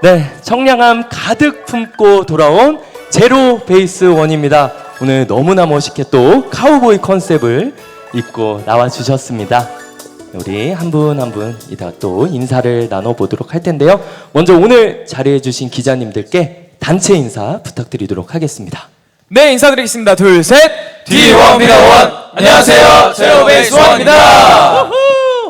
네, 청량함 가득 품고 돌아온 제로 베이스 원입니다. 오늘 너무나 멋있게 또 카우보이 컨셉을 입고 나와주셨습니다. 우리 한 분 한 분 이따 또 인사를 나눠보도록 할 텐데요. 먼저 오늘 자리해주신 기자님들께 단체 인사 부탁드리도록 하겠습니다. 네, 인사드리겠습니다. 둘, 셋. D1비더1 안녕하세요, 제로베이스 원입니다.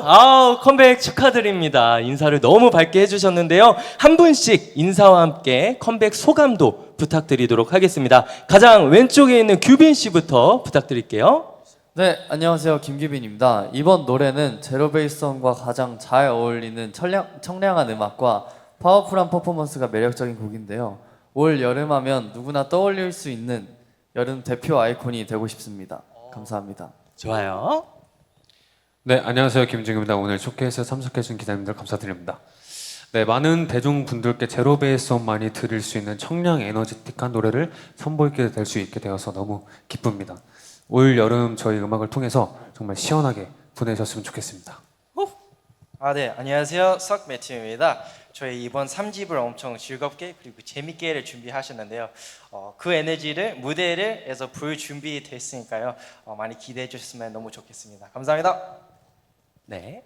아우, 컴백 축하드립니다. 인사를 너무 밝게 해주셨는데요. 한 분씩 인사와 함께 컴백 소감도 부탁드리도록 하겠습니다. 가장 왼쪽에 있는 규빈 씨부터 부탁드릴게요. 네, 안녕하세요, 김규빈입니다. 이번 노래는 제로베이스원과 가장 잘 어울리는 청량한 음악과 파워풀한 퍼포먼스가 매력적인 곡인데요. 올 여름하면 누구나 떠올릴 수 있는 여름 대표 아이콘이 되고 싶습니다. 감사합니다. 좋아요. 네, 안녕하세요, 김진규입니다. 오늘 쇼케이스에 참석해주신 기자님들 감사드립니다. 네, 많은 대중분들께 제로베이스원만이 들을 수 있는 청량 에너지틱한 노래를 선보이게 될 수 있게 되어서 너무 기쁩니다. 올 여름 저희 음악을 통해서 정말 시원하게 보내셨으면 좋겠습니다. 네, 안녕하세요, 석 매튜입니다. 저희 이번 3집을 엄청 즐겁게 그리고 재밌게를 준비하셨는데요. 그 에너지를 무대에서 볼 준비 됐으니까요. 많이 기대해 주셨으면 너무 좋겠습니다. 감사합니다. 네.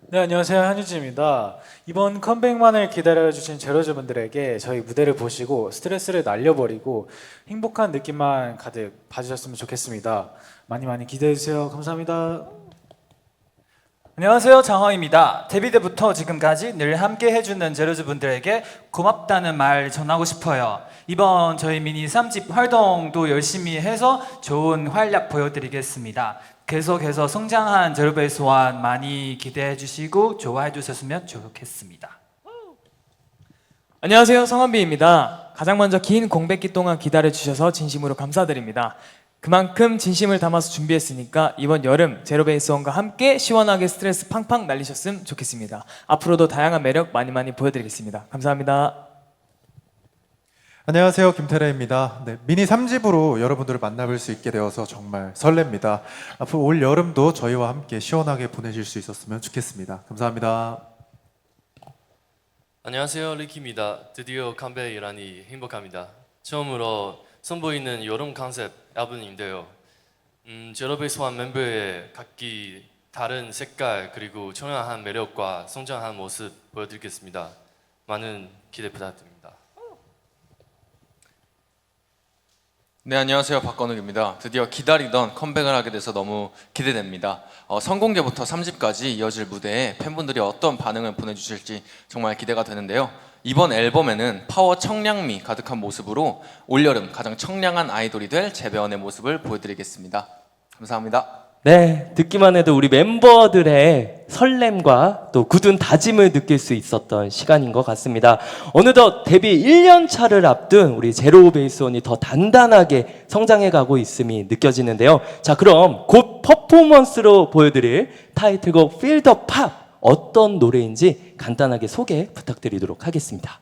네, 안녕하세요, 한유지입니다. 이번 컴백만을 기다려주신 제로즈분들에게 저희 무대를 보시고 스트레스를 날려버리고 행복한 느낌만 가득 봐주셨으면 좋겠습니다. 많이 많이 기대해주세요. 감사합니다. 안녕하세요, 장화입니다. 데뷔 때부터 지금까지 늘 함께 해주는 제로즈분들에게 고맙다는 말 전하고 싶어요. 이번 저희 미니 3집 활동도 열심히 해서 좋은 활약 보여드리겠습니다. 계속해서 성장한 제로베이스원 많이 기대해 주시고 좋아해 주셨으면 좋겠습니다. 안녕하세요, 성한비입니다. 가장 먼저 긴 공백기 동안 기다려 주셔서 진심으로 감사드립니다. 그만큼 진심을 담아서 준비했으니까 이번 여름 제로베이스원과 함께 시원하게 스트레스 팡팡 날리셨으면 좋겠습니다. 앞으로도 다양한 매력 많이 보여드리겠습니다. 감사합니다. 안녕하세요, 김태래입니다. 네, 미니 3집으로 여러분들을 만나뵐 수 있게 되어서 정말 설렙니다. 앞으로 올 여름도 저희와 함께 시원하게 보내실 수 있었으면 좋겠습니다. 감사합니다. 안녕하세요, 리키입니다. 드디어 컴백이라니 행복합니다. 처음으로 선보이는 여름 컨셉 앨범인데요. 제로베이스원 멤버의 각기 다른 색깔 그리고 청량한 매력과 성장한 모습 보여드리겠습니다. 많은 기대 부탁드립니다. 네, 안녕하세요, 박건욱입니다. 드디어 기다리던 컴백을 하게 돼서 너무 기대됩니다. 선공개부터 3집까지 이어질 무대에 팬분들이 어떤 반응을 보내주실지 정말 기대가 되는데요. 이번 앨범에는 파워 청량미 가득한 모습으로 올여름 가장 청량한 아이돌이 될 재배원의 모습을 보여드리겠습니다. 감사합니다. 네, 듣기만 해도 우리 멤버들의 설렘과 또 굳은 다짐을 느낄 수 있었던 시간인 것 같습니다. 어느덧 데뷔 1년 차를 앞둔 우리 제로베이스원이 더 단단하게 성장해 가고 있음이 느껴지는데요. 자, 그럼 곧 퍼포먼스로 보여드릴 타이틀곡 Feel the Pop 어떤 노래인지 간단하게 소개 부탁드리도록 하겠습니다.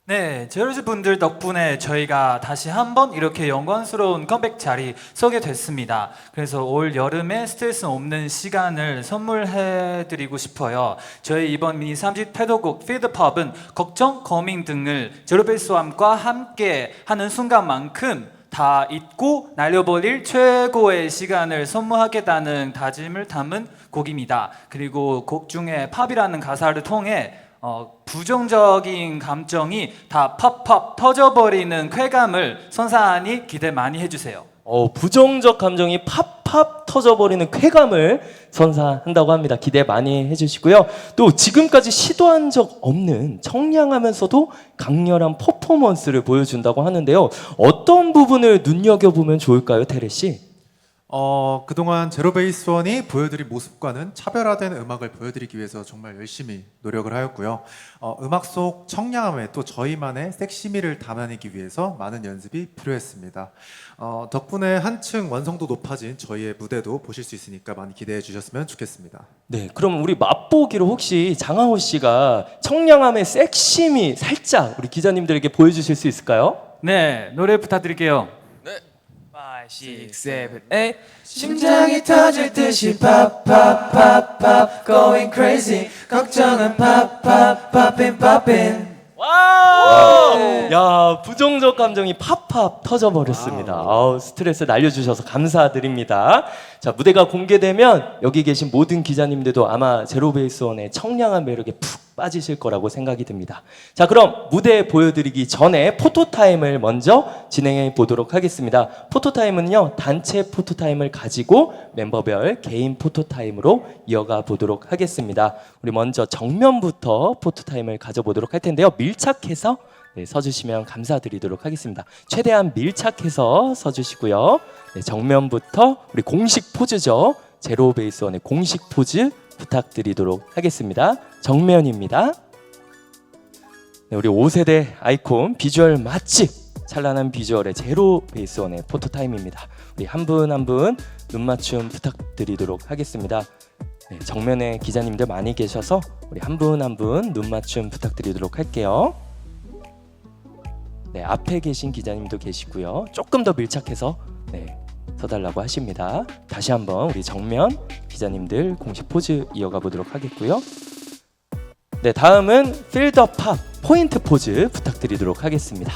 네, 제로즈 분들 덕분에 저희가 다시 한번 이렇게 영광스러운 컴백 자리 서게 됐습니다. 그래서 올 여름에 스트레스 없는 시간을 선물해드리고 싶어요. 저희 이번 미니 3집 태도곡 Feel the Pop은 걱정, 고민 등을 제로베이스원과 함께 하는 순간만큼 다 잊고 날려버릴 최고의 시간을 선물하겠다는 다짐을 담은 곡입니다. 그리고 곡 중에 팝이라는 가사를 통해 부정적인 감정이 다 팝 터져버리는 쾌감을 선사하니 기대 많이 해주세요. 부정적 감정이 팝 터져버리는 쾌감을 선사한다고 합니다. 기대 많이 해주시고요. 또 지금까지 시도한 적 없는 청량하면서도 강렬한 퍼포먼스를 보여준다고 하는데요. 어떤 부분을 눈여겨보면 좋을까요, 테레 씨? 그동안 제로베이스원이 보여드린 모습과는 차별화된 음악을 보여드리기 위해서 정말 열심히 노력을 하였고요. 음악 속 청량함에 또 저희만의 섹시미를 담아내기 위해서 많은 연습이 필요했습니다. 덕분에 한층 완성도 높아진 저희의 무대도 보실 수 있으니까 많이 기대해 주셨으면 좋겠습니다. 네, 그럼 우리 맛보기로 혹시 장하호 씨가 청량함의 섹시미 살짝 우리 기자님들에게 보여주실 수 있을까요? 네, 노래 부탁드릴게요. 5, 6, 7, 8 심장이 터질 듯이 pop pop pop pop going crazy 걱정은 pop pop popping popping 와! 부정적 감정이 팍팍 터져버렸습니다. 스트레스 날려주셔서 감사드립니다. 자, 무대가 공개되면 여기 계신 모든 기자님들도 아마 제로베이스원의 청량한 매력에 푹 빠지실 거라고 생각이 듭니다. 자, 그럼 무대 보여드리기 전에 포토타임을 먼저 진행해 보도록 하겠습니다. 포토타임은요, 단체 포토타임을 가지고 멤버별 개인 포토타임으로 이어가 보도록 하겠습니다. 우리 먼저 정면부터 포토타임을 가져보도록 할 텐데요. 밀착해서 서주시면 감사드리도록 하겠습니다. 최대한 밀착해서 서주시고요. 정면부터 우리 공식 포즈죠. 제로베이스원의 공식 포즈 부탁드리도록 하겠습니다. 정면입니다. 우리 5세대 아이콘 비주얼 맛집 찬란한 비주얼의 제로베이스원의 포토타임입니다. 우리 한 분 한 분 눈 맞춤 부탁드리도록 하겠습니다. 정면에 기자님들 많이 계셔서 우리 한 분 한 분 눈 맞춤 부탁드리도록 할게요. 앞에 계신 기자님도 계시고요. 조금 더 밀착해서 서달라고 하십니다. 다시 한번 우리 정면 기자님들 공식 포즈 이어가 보도록 하겠고요. 다음은 Feel the Pop 포인트 포즈 부탁드리도록 하겠습니다.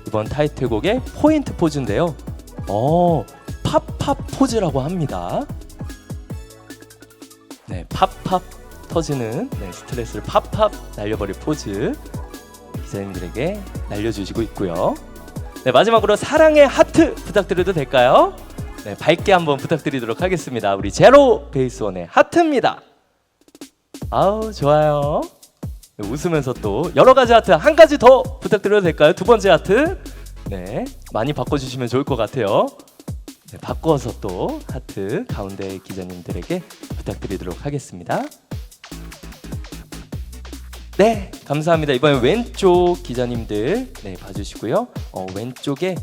이번 타이틀곡의 포인트 포즈인데요. 팝팝 포즈라고 합니다. 팝팝 터지는 스트레스를 팝팝 날려버릴 포즈 기자님들에게 날려주시고 있고요. 마지막으로 사랑의 하트 부탁드려도 될까요? 밝게 한번 부탁드리도록 하겠습니다. 우리 제로베이스원의 하트입니다. 아우 좋아요. 웃으면서 또 여러 가지 하트 한 가지 더 부탁드려도 될까요? 두 번째 하트 많이 바꿔주시면 좋을 것 같아요. 바꿔서 또 하트 가운데 기자님들에게 부탁드리도록 하겠습니다. 감사합니다. 이번엔 왼쪽 기자님들 봐주시고요. 왼쪽에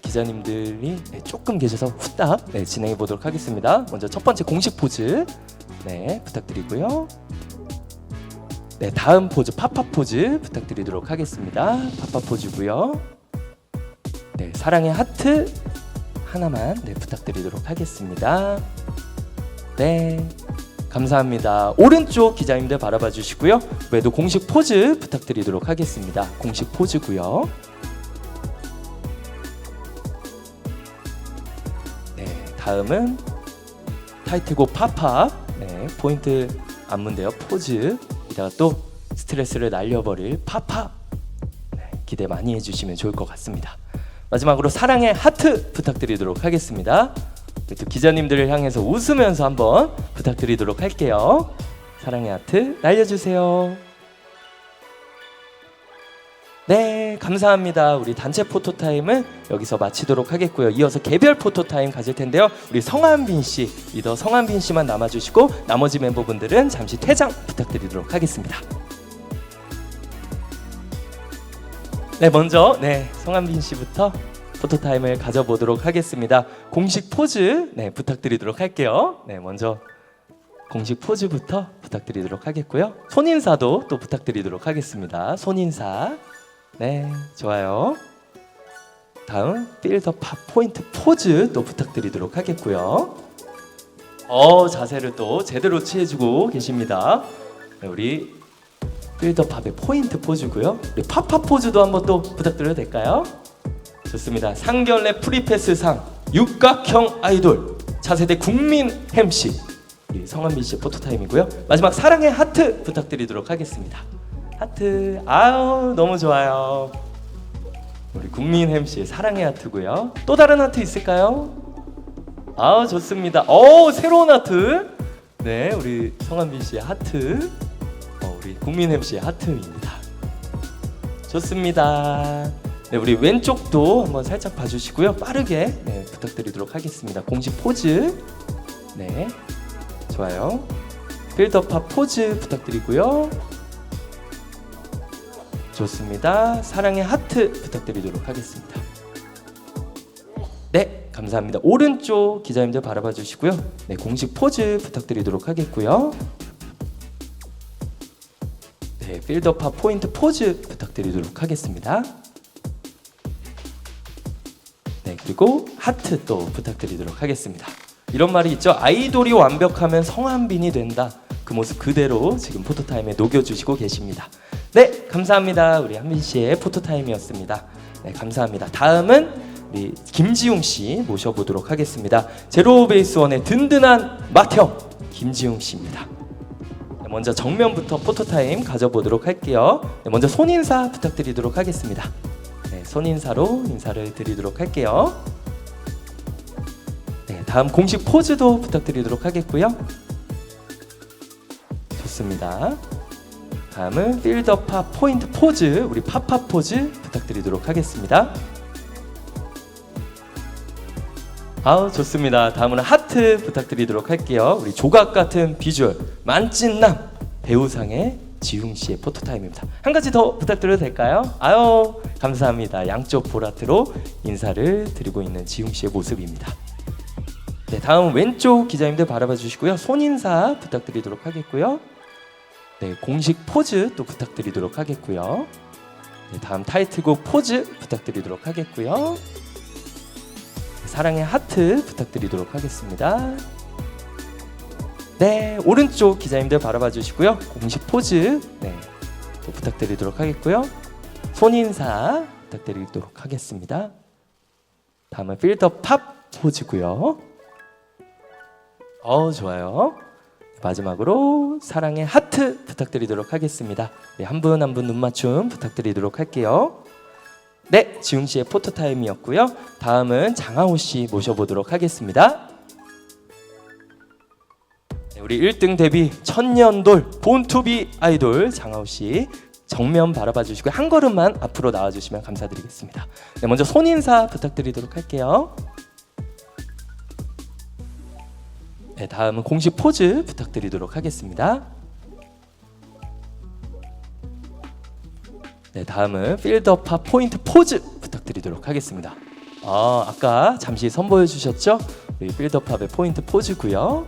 기자님들이 조금 계셔서 후딱 진행해 보도록 하겠습니다. 먼저 첫 번째 공식 포즈 부탁드리고요. 다음 포즈 팝팝 포즈 부탁드리도록 하겠습니다. 팝팝 포즈고요. 사랑의 하트 하나만 부탁드리도록 하겠습니다. 감사합니다. 오른쪽 기자님들 바라봐 주시고요. 외도 공식 포즈 부탁드리도록 하겠습니다. 공식 포즈고요. 다음은 타이틀곡 팝팝 포인트 안무인데요. 포즈 이따가 또 스트레스를 날려버릴 팝팝 기대 많이 해주시면 좋을 것 같습니다. 마지막으로 사랑의 하트 부탁드리도록 하겠습니다. 또 기자님들을 향해서 웃으면서 한번 부탁드리도록 할게요. 사랑의 하트 날려주세요. 감사합니다. 우리 단체 포토타임은 여기서 마치도록 하겠고요. 이어서 개별 포토타임 가질 텐데요. 우리 성한빈 씨, 리더 성한빈 씨만 남아주시고 나머지 멤버분들은 잠시 퇴장 부탁드리도록 하겠습니다. 먼저 성한빈 씨부터 포토타임을 가져보도록 하겠습니다. 공식 포즈 부탁드리도록 할게요. 먼저 공식 포즈부터 부탁드리도록 하겠고요. 손인사도 또 부탁드리도록 하겠습니다. 손인사 좋아요. 다음 Feel the Pop 포인트 포즈 또 부탁드리도록 하겠고요. 자세를 또 제대로 취해주고 계십니다. 우리 Feel the Pop의 포인트 포즈고요. 우리 팝팝 포즈도 한번 또 부탁드려도 될까요? 좋습니다. 상견례 프리패스상 육각형 아이돌 차세대 국민 MC 우리 성한빈 씨 포토타임이고요. 마지막 사랑의 하트 부탁드리도록 하겠습니다. 하트 아우 너무 좋아요. 우리 국민 MC의 사랑의 하트고요. 또 다른 하트 있을까요? 아우 좋습니다. 새로운 하트 우리 성한빈 씨의 하트 우리 국민 MC의 하트입니다. 좋습니다. 우리 왼쪽도 한번 살짝 봐주시고요. 빠르게 부탁드리도록 하겠습니다. 공식 포즈 좋아요. 필더팝 포즈 부탁드리고요. 좋습니다. 사랑의 하트 부탁드리도록 하겠습니다. 감사합니다. 오른쪽 기자님들 바라봐 주시고요. 공식 포즈 부탁드리도록 하겠고요. 필더팝 포인트 포즈 부탁드리도록 하겠습니다. 그리고 하트 또 부탁드리도록 하겠습니다. 이런 말이 있죠. 아이돌이 완벽하면 성한빈이 된다. 그 모습 그대로 지금 포토타임에 녹여주시고 계십니다. 네, 감사합니다. 우리 한빈 씨의 포토타임이었습니다. 네, 감사합니다. 다음은 우리 김지웅 씨 모셔보도록 하겠습니다. 제로베이스원의 든든한 맏형 김지웅 씨입니다. 네, 먼저 정면부터 포토타임 가져보도록 할게요. 네, 먼저 손인사 부탁드리도록 하겠습니다. 네, 손인사로 인사를 드리도록 할게요. 네, 다음 공식 포즈도 부탁드리도록 하겠고요. 좋습니다. 다음은 필더파 포인트 포즈, 우리 파파 포즈 부탁드리도록 하겠습니다. 아우 좋습니다. 다음은 하트 부탁드리도록 할게요. 우리 조각 같은 비주얼 만찢남 배우상의 지웅 씨의 포토타임입니다. 한 가지 더 부탁드려도 될까요? 아유 감사합니다. 양쪽 보라트로 인사를 드리고 있는 지웅 씨의 모습입니다. 네, 다음 왼쪽 기자님들 바라봐 주시고요. 손인사 부탁드리도록 하겠고요. 네, 공식 포즈 또 부탁드리도록 하겠고요. 네, 다음 타이틀곡 포즈 부탁드리도록 하겠고요. 네, 사랑의 하트 부탁드리도록 하겠습니다. 네, 오른쪽 기자님들 바라봐 주시고요. 공식 포즈 네, 또 부탁드리도록 하겠고요. 손인사 부탁드리도록 하겠습니다. 다음은 필더 팝 포즈고요. 좋아요. 마지막으로 사랑의 하트 부탁드리도록 하겠습니다. 네, 한 분 한 분 눈 맞춤 부탁드리도록 할게요. 네, 지웅 씨의 포토타임이었고요. 다음은 장하오 씨 모셔보도록 하겠습니다. 네, 우리 1등 데뷔 천년돌 본투비 아이돌 장하오 씨 정면 바라봐 주시고 한 걸음만 앞으로 나와 주시면 감사드리겠습니다. 네, 먼저 손인사 부탁드리도록 할게요. 네, 다음은 공식 포즈 부탁드리도록 하겠습니다. 네, 다음은 필더파 포인트 포즈 부탁드리도록 하겠습니다. 아까 잠시 선보여 주셨죠? 우리 필더팝의 포인트 포즈고요.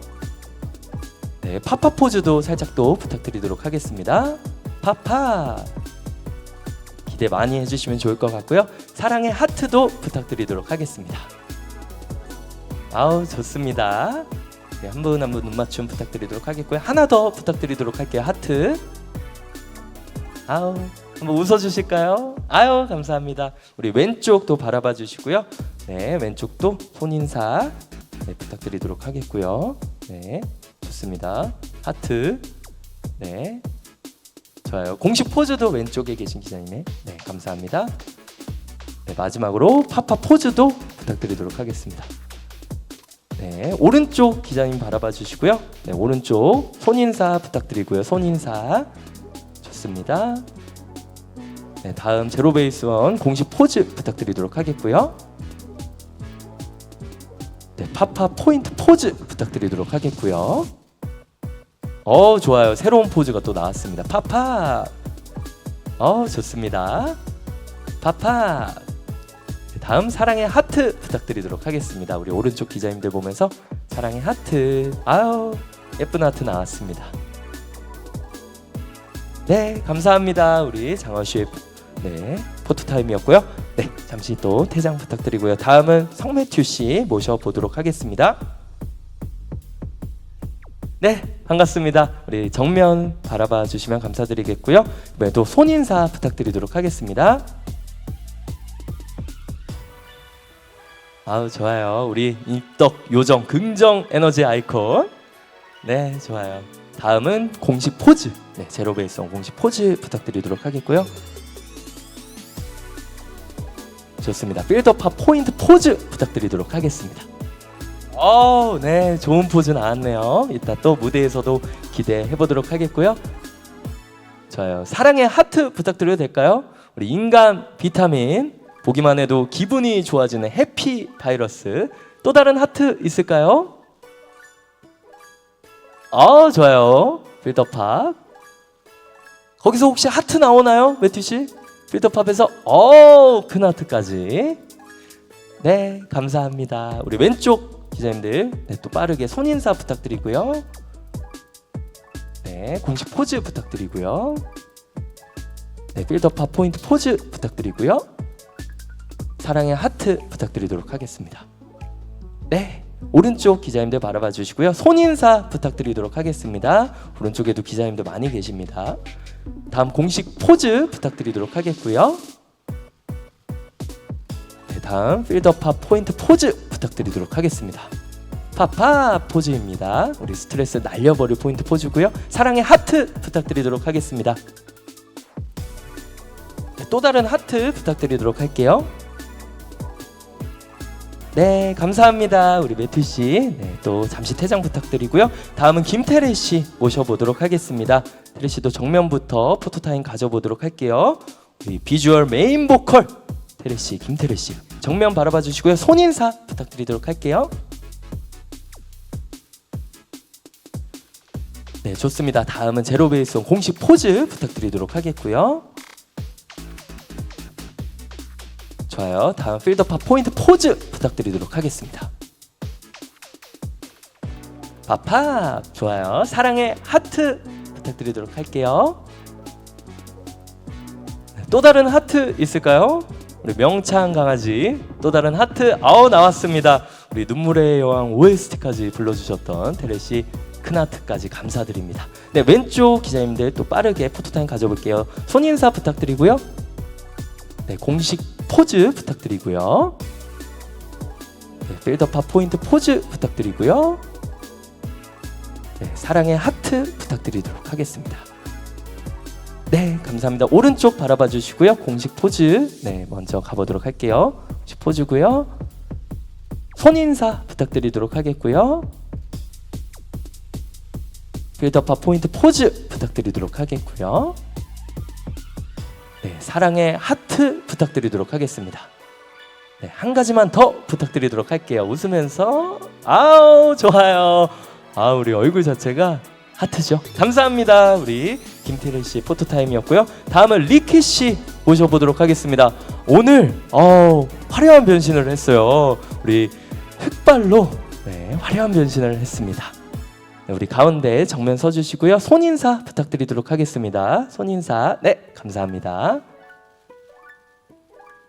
네, 파파 포즈도 살짝 또 부탁드리도록 하겠습니다. 파파 기대 많이 해주시면 좋을 것 같고요. 사랑의 하트도 부탁드리도록 하겠습니다. 아우 좋습니다. 네, 한 분 한 분 눈 맞춤 부탁드리도록 하겠고요. 하나 더 부탁드리도록 할게요. 하트. 아우 한번 웃어주실까요? 아유 감사합니다. 우리 왼쪽도 바라봐 주시고요. 네, 왼쪽도 손인사 네, 부탁드리도록 하겠고요. 네, 좋습니다. 하트. 네, 좋아요. 공식 포즈도 왼쪽에 계신 기자님의 네, 감사합니다. 네, 마지막으로 파파 포즈도 부탁드리도록 하겠습니다. 네, 오른쪽 기자님 바라봐 주시고요. 네, 오른쪽 손인사 부탁드리고요. 손인사 좋습니다. 네, 다음 제로베이스원 공식 포즈 부탁드리도록 하겠고요. 네, 파파 포인트 포즈 부탁드리도록 하겠고요. 좋아요. 새로운 포즈가 또 나왔습니다. 파파. 좋습니다. 파파. 다음 사랑의 하트 부탁드리도록 하겠습니다. 우리 오른쪽 기자님들 보면서 사랑의 하트. 아유 예쁜 하트 나왔습니다. 네 감사합니다. 우리 장원 씨의 네, 포토타임이었고요. 네 잠시 또 퇴장 부탁드리고요. 다음은 성매튜 씨 모셔보도록 하겠습니다. 네 반갑습니다. 우리 정면 바라봐 주시면 감사드리겠고요. 이번에도 손인사 부탁드리도록 하겠습니다. 아우 좋아요. 우리 입덕 요정 긍정 에너지 아이콘. 네 좋아요. 다음은 공식 포즈. 네 제로베이스원 공식 포즈 부탁드리도록 하겠고요. 좋습니다. 필더팝 포인트 포즈 부탁드리도록 하겠습니다. 네 좋은 포즈 나왔네요. 이따 또 무대에서도 기대해 보도록 하겠고요. 좋아요. 사랑의 하트 부탁드려도 될까요? 우리 인간 비타민 보기만 해도 기분이 좋아지는 해피 바이러스. 또 다른 하트 있을까요? 좋아요. 필더팝. 거기서 혹시 하트 나오나요? 매튜 씨? 필더팝에서 큰 하트까지. 네, 감사합니다. 우리 왼쪽 기자님들 네, 또 빠르게 손인사 부탁드리고요. 네, 공식 포즈 부탁드리고요. 네, 필더팝 포인트 포즈 부탁드리고요. 사랑의 하트 부탁드리도록 하겠습니다. 네, 오른쪽 기자님들 바라봐 주시고요. 손인사 부탁드리도록 하겠습니다. 오른쪽에도 기자님들 많이 계십니다. 다음 공식 포즈 부탁드리도록 하겠고요. 네, 다음 필더팝 포인트 포즈 부탁드리도록 하겠습니다. 파파 포즈입니다. 우리 스트레스 날려버릴 포인트 포즈고요. 사랑의 하트 부탁드리도록 하겠습니다. 네, 또 다른 하트 부탁드리도록 할게요. 네, 감사합니다. 우리 매튜 씨. 네, 또 잠시 퇴장 부탁드리고요. 다음은 김태래 씨 모셔보도록 하겠습니다. 태래 씨도 정면부터 포토타임 가져보도록 할게요. 우리 비주얼 메인 보컬 태래 씨, 김태래 씨 정면 바라봐 주시고요. 손인사 부탁드리도록 할게요. 네, 좋습니다. 다음은 제로베이스원 공식 포즈 부탁드리도록 하겠고요. 좋아요. 다음 필더팝 포인트 포즈 부탁드리도록 하겠습니다. 파팝 좋아요. 사랑의 하트 부탁드리도록 할게요. 또 다른 하트 있을까요? 우리 명창 강아지 또 다른 하트 나왔습니다. 우리 눈물의 여왕 OST까지 불러주셨던 테레씨 큰 하트까지 감사드립니다. 네, 왼쪽 기자님들 또 빠르게 포토타임 가져볼게요. 손인사 부탁드리고요. 네, 공식 포즈 부탁드리고요. 네, 필더팝 포인트 포즈 부탁드리고요. 네, 사랑의 하트 부탁드리도록 하겠습니다. 네, 감사합니다. 오른쪽 바라봐 주시고요. 공식 포즈 네, 먼저 가보도록 할게요. 공식 포즈고요. 손인사 부탁드리도록 하겠고요. 필더팝 포인트 포즈 부탁드리도록 하겠고요. 네, 사랑의 하트 부탁드리도록 하겠습니다. 네, 한 가지만 더 부탁드리도록 할게요. 웃으면서 아우 좋아요. 아, 우리 얼굴 자체가 하트죠. 감사합니다. 우리 김태래 씨 포토타임이었고요. 다음은 리키 씨 모셔보도록 하겠습니다. 오늘 화려한 변신을 했어요. 우리 흑발로 네, 화려한 변신을 했습니다. 네, 우리 가운데 정면 서주시고요. 손인사 부탁드리도록 하겠습니다. 손인사. 네, 감사합니다.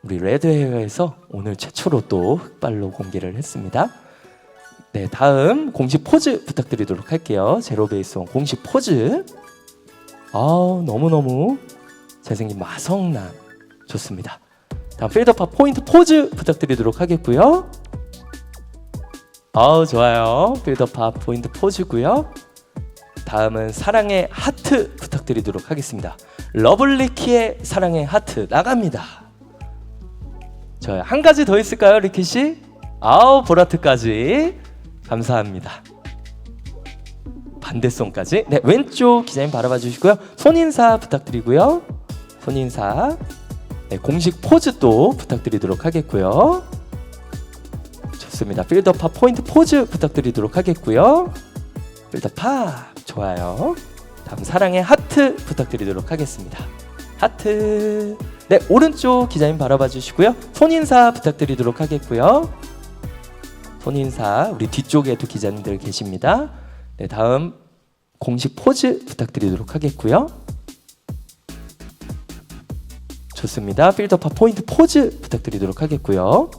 우리 레드헤어에서 오늘 최초로 또 흑발로 공개를 했습니다. 네, 다음 공식 포즈 부탁드리도록 할게요. 제로베이스원 공식 포즈. 너무너무 잘생긴 마성남 좋습니다. 다음 필더팝 포인트 포즈 부탁드리도록 하겠고요. 좋아요. 필더팝 포인트 포즈고요. 다음은 사랑의 하트 부탁드리도록 하겠습니다. 러블리키의 사랑의 하트 나갑니다. 한 가지 더 있을까요, 리키 씨? 보라트까지 감사합니다. 반대손까지. 네, 왼쪽 기자님 바라봐 주시고요. 손인사 부탁드리고요. 손인사. 네, 공식 포즈 또 부탁드리도록 하겠고요. 좋습니다. 필더팝 포인트 포즈 부탁드리도록 하겠고요. 필더팝 좋아요. 다음 사랑의 하트 부탁드리도록 하겠습니다. 하트. 네, 오른쪽 기자님 바라봐 주시고요. 손인사 부탁드리도록 하겠고요. 손인사. 우리 뒤쪽에도 기자님들 계십니다. 네, 다음 공식 포즈 부탁드리도록 하겠고요. 좋습니다. 필더팝 포인트 포즈 부탁드리도록 하겠고요.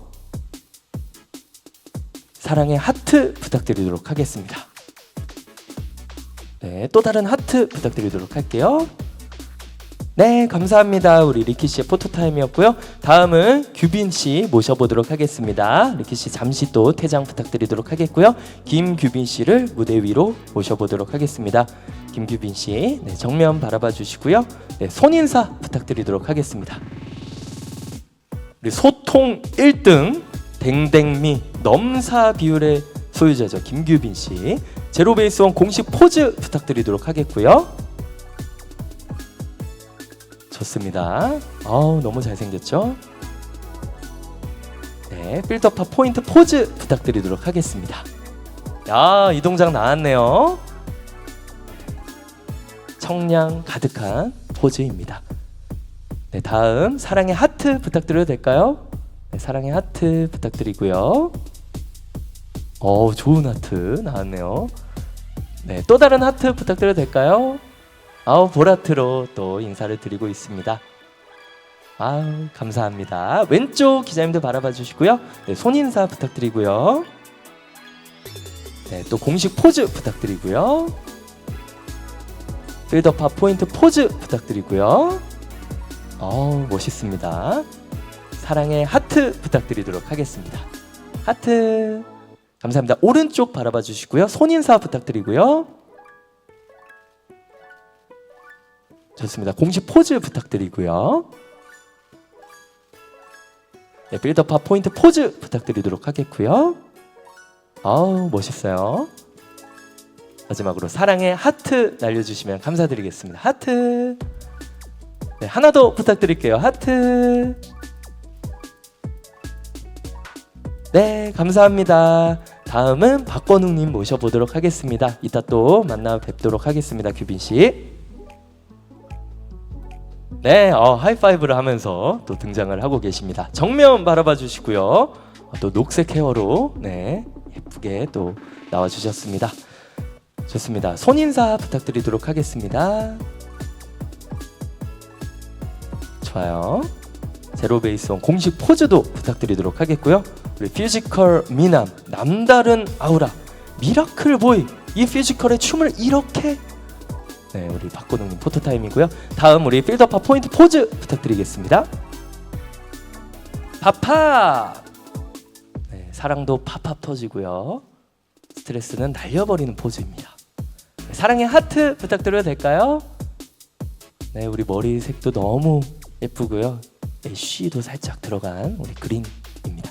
사랑의 하트 부탁드리도록 하겠습니다. 네, 또 다른 하트 부탁드리도록 할게요. 네, 감사합니다. 우리 리키 씨의 포토타임이었고요. 다음은 규빈 씨 모셔보도록 하겠습니다. 리키 씨 잠시 또 퇴장 부탁드리도록 하겠고요. 김규빈 씨를 무대 위로 모셔보도록 하겠습니다. 김규빈 씨, 네, 정면 바라봐 주시고요. 네, 손인사 부탁드리도록 하겠습니다. 우리 소통 1등 댕댕미 넘사 비율의 소유자죠. 김규빈 씨. 제로베이스원 공식 포즈 부탁드리도록 하겠고요. 좋습니다. 너무 잘생겼죠? 네, 필더팝 포인트 포즈 부탁드리도록 하겠습니다. 야, 이 동작 나왔네요. 청량 가득한 포즈입니다. 네, 다음 사랑의 하트 부탁드려도 될까요? 네, 사랑의 하트 부탁드리고요. 좋은 하트 나왔네요. 네, 또 다른 하트 부탁드려도 될까요? 보라트로 또 인사를 드리고 있습니다. 감사합니다. 왼쪽 기자님들 바라봐 주시고요. 네, 손인사 부탁드리고요. 네, 또 공식 포즈 부탁드리고요. 빌더팝 포인트 포즈 부탁드리고요. 멋있습니다. 사랑의 하트 부탁드리도록 하겠습니다. 하트. 감사합니다. 오른쪽 바라봐 주시고요. 손인사 부탁드리고요. 좋습니다. 공식 포즈 부탁드리고요. 네, 빌더팝 포인트 포즈 부탁드리도록 하겠고요. 멋있어요. 마지막으로 사랑의 하트 날려주시면 감사드리겠습니다. 하트. 네, 하나 더 부탁드릴게요. 하트. 네, 감사합니다. 다음은 박건웅님 모셔보도록 하겠습니다. 이따 또 만나 뵙도록 하겠습니다. 규빈씨. 네, 하이파이브를 하면서 또 등장을 하고 계십니다. 정면 바라봐 주시고요. 또 녹색 헤어로 네, 예쁘게 또 나와주셨습니다. 좋습니다. 손인사 부탁드리도록 하겠습니다. 좋아요. 제로베이스원 공식 포즈도 부탁드리도록 하겠고요. 우리 뮤지컬 미남, 남다른 아우라, 미라클 보이, 이 뮤지컬의 춤을 이렇게. 네, 우리 박건웅님 포토타임이고요. 다음 우리 필더팝 포인트 포즈 부탁드리겠습니다. 팝팝. 네, 사랑도 팝팝 터지고요. 스트레스는 날려버리는 포즈입니다. 네, 사랑의 하트 부탁드려도 될까요? 네, 우리 머리색도 너무 예쁘고요. 애쉬도 살짝 들어간 우리 그린입니다.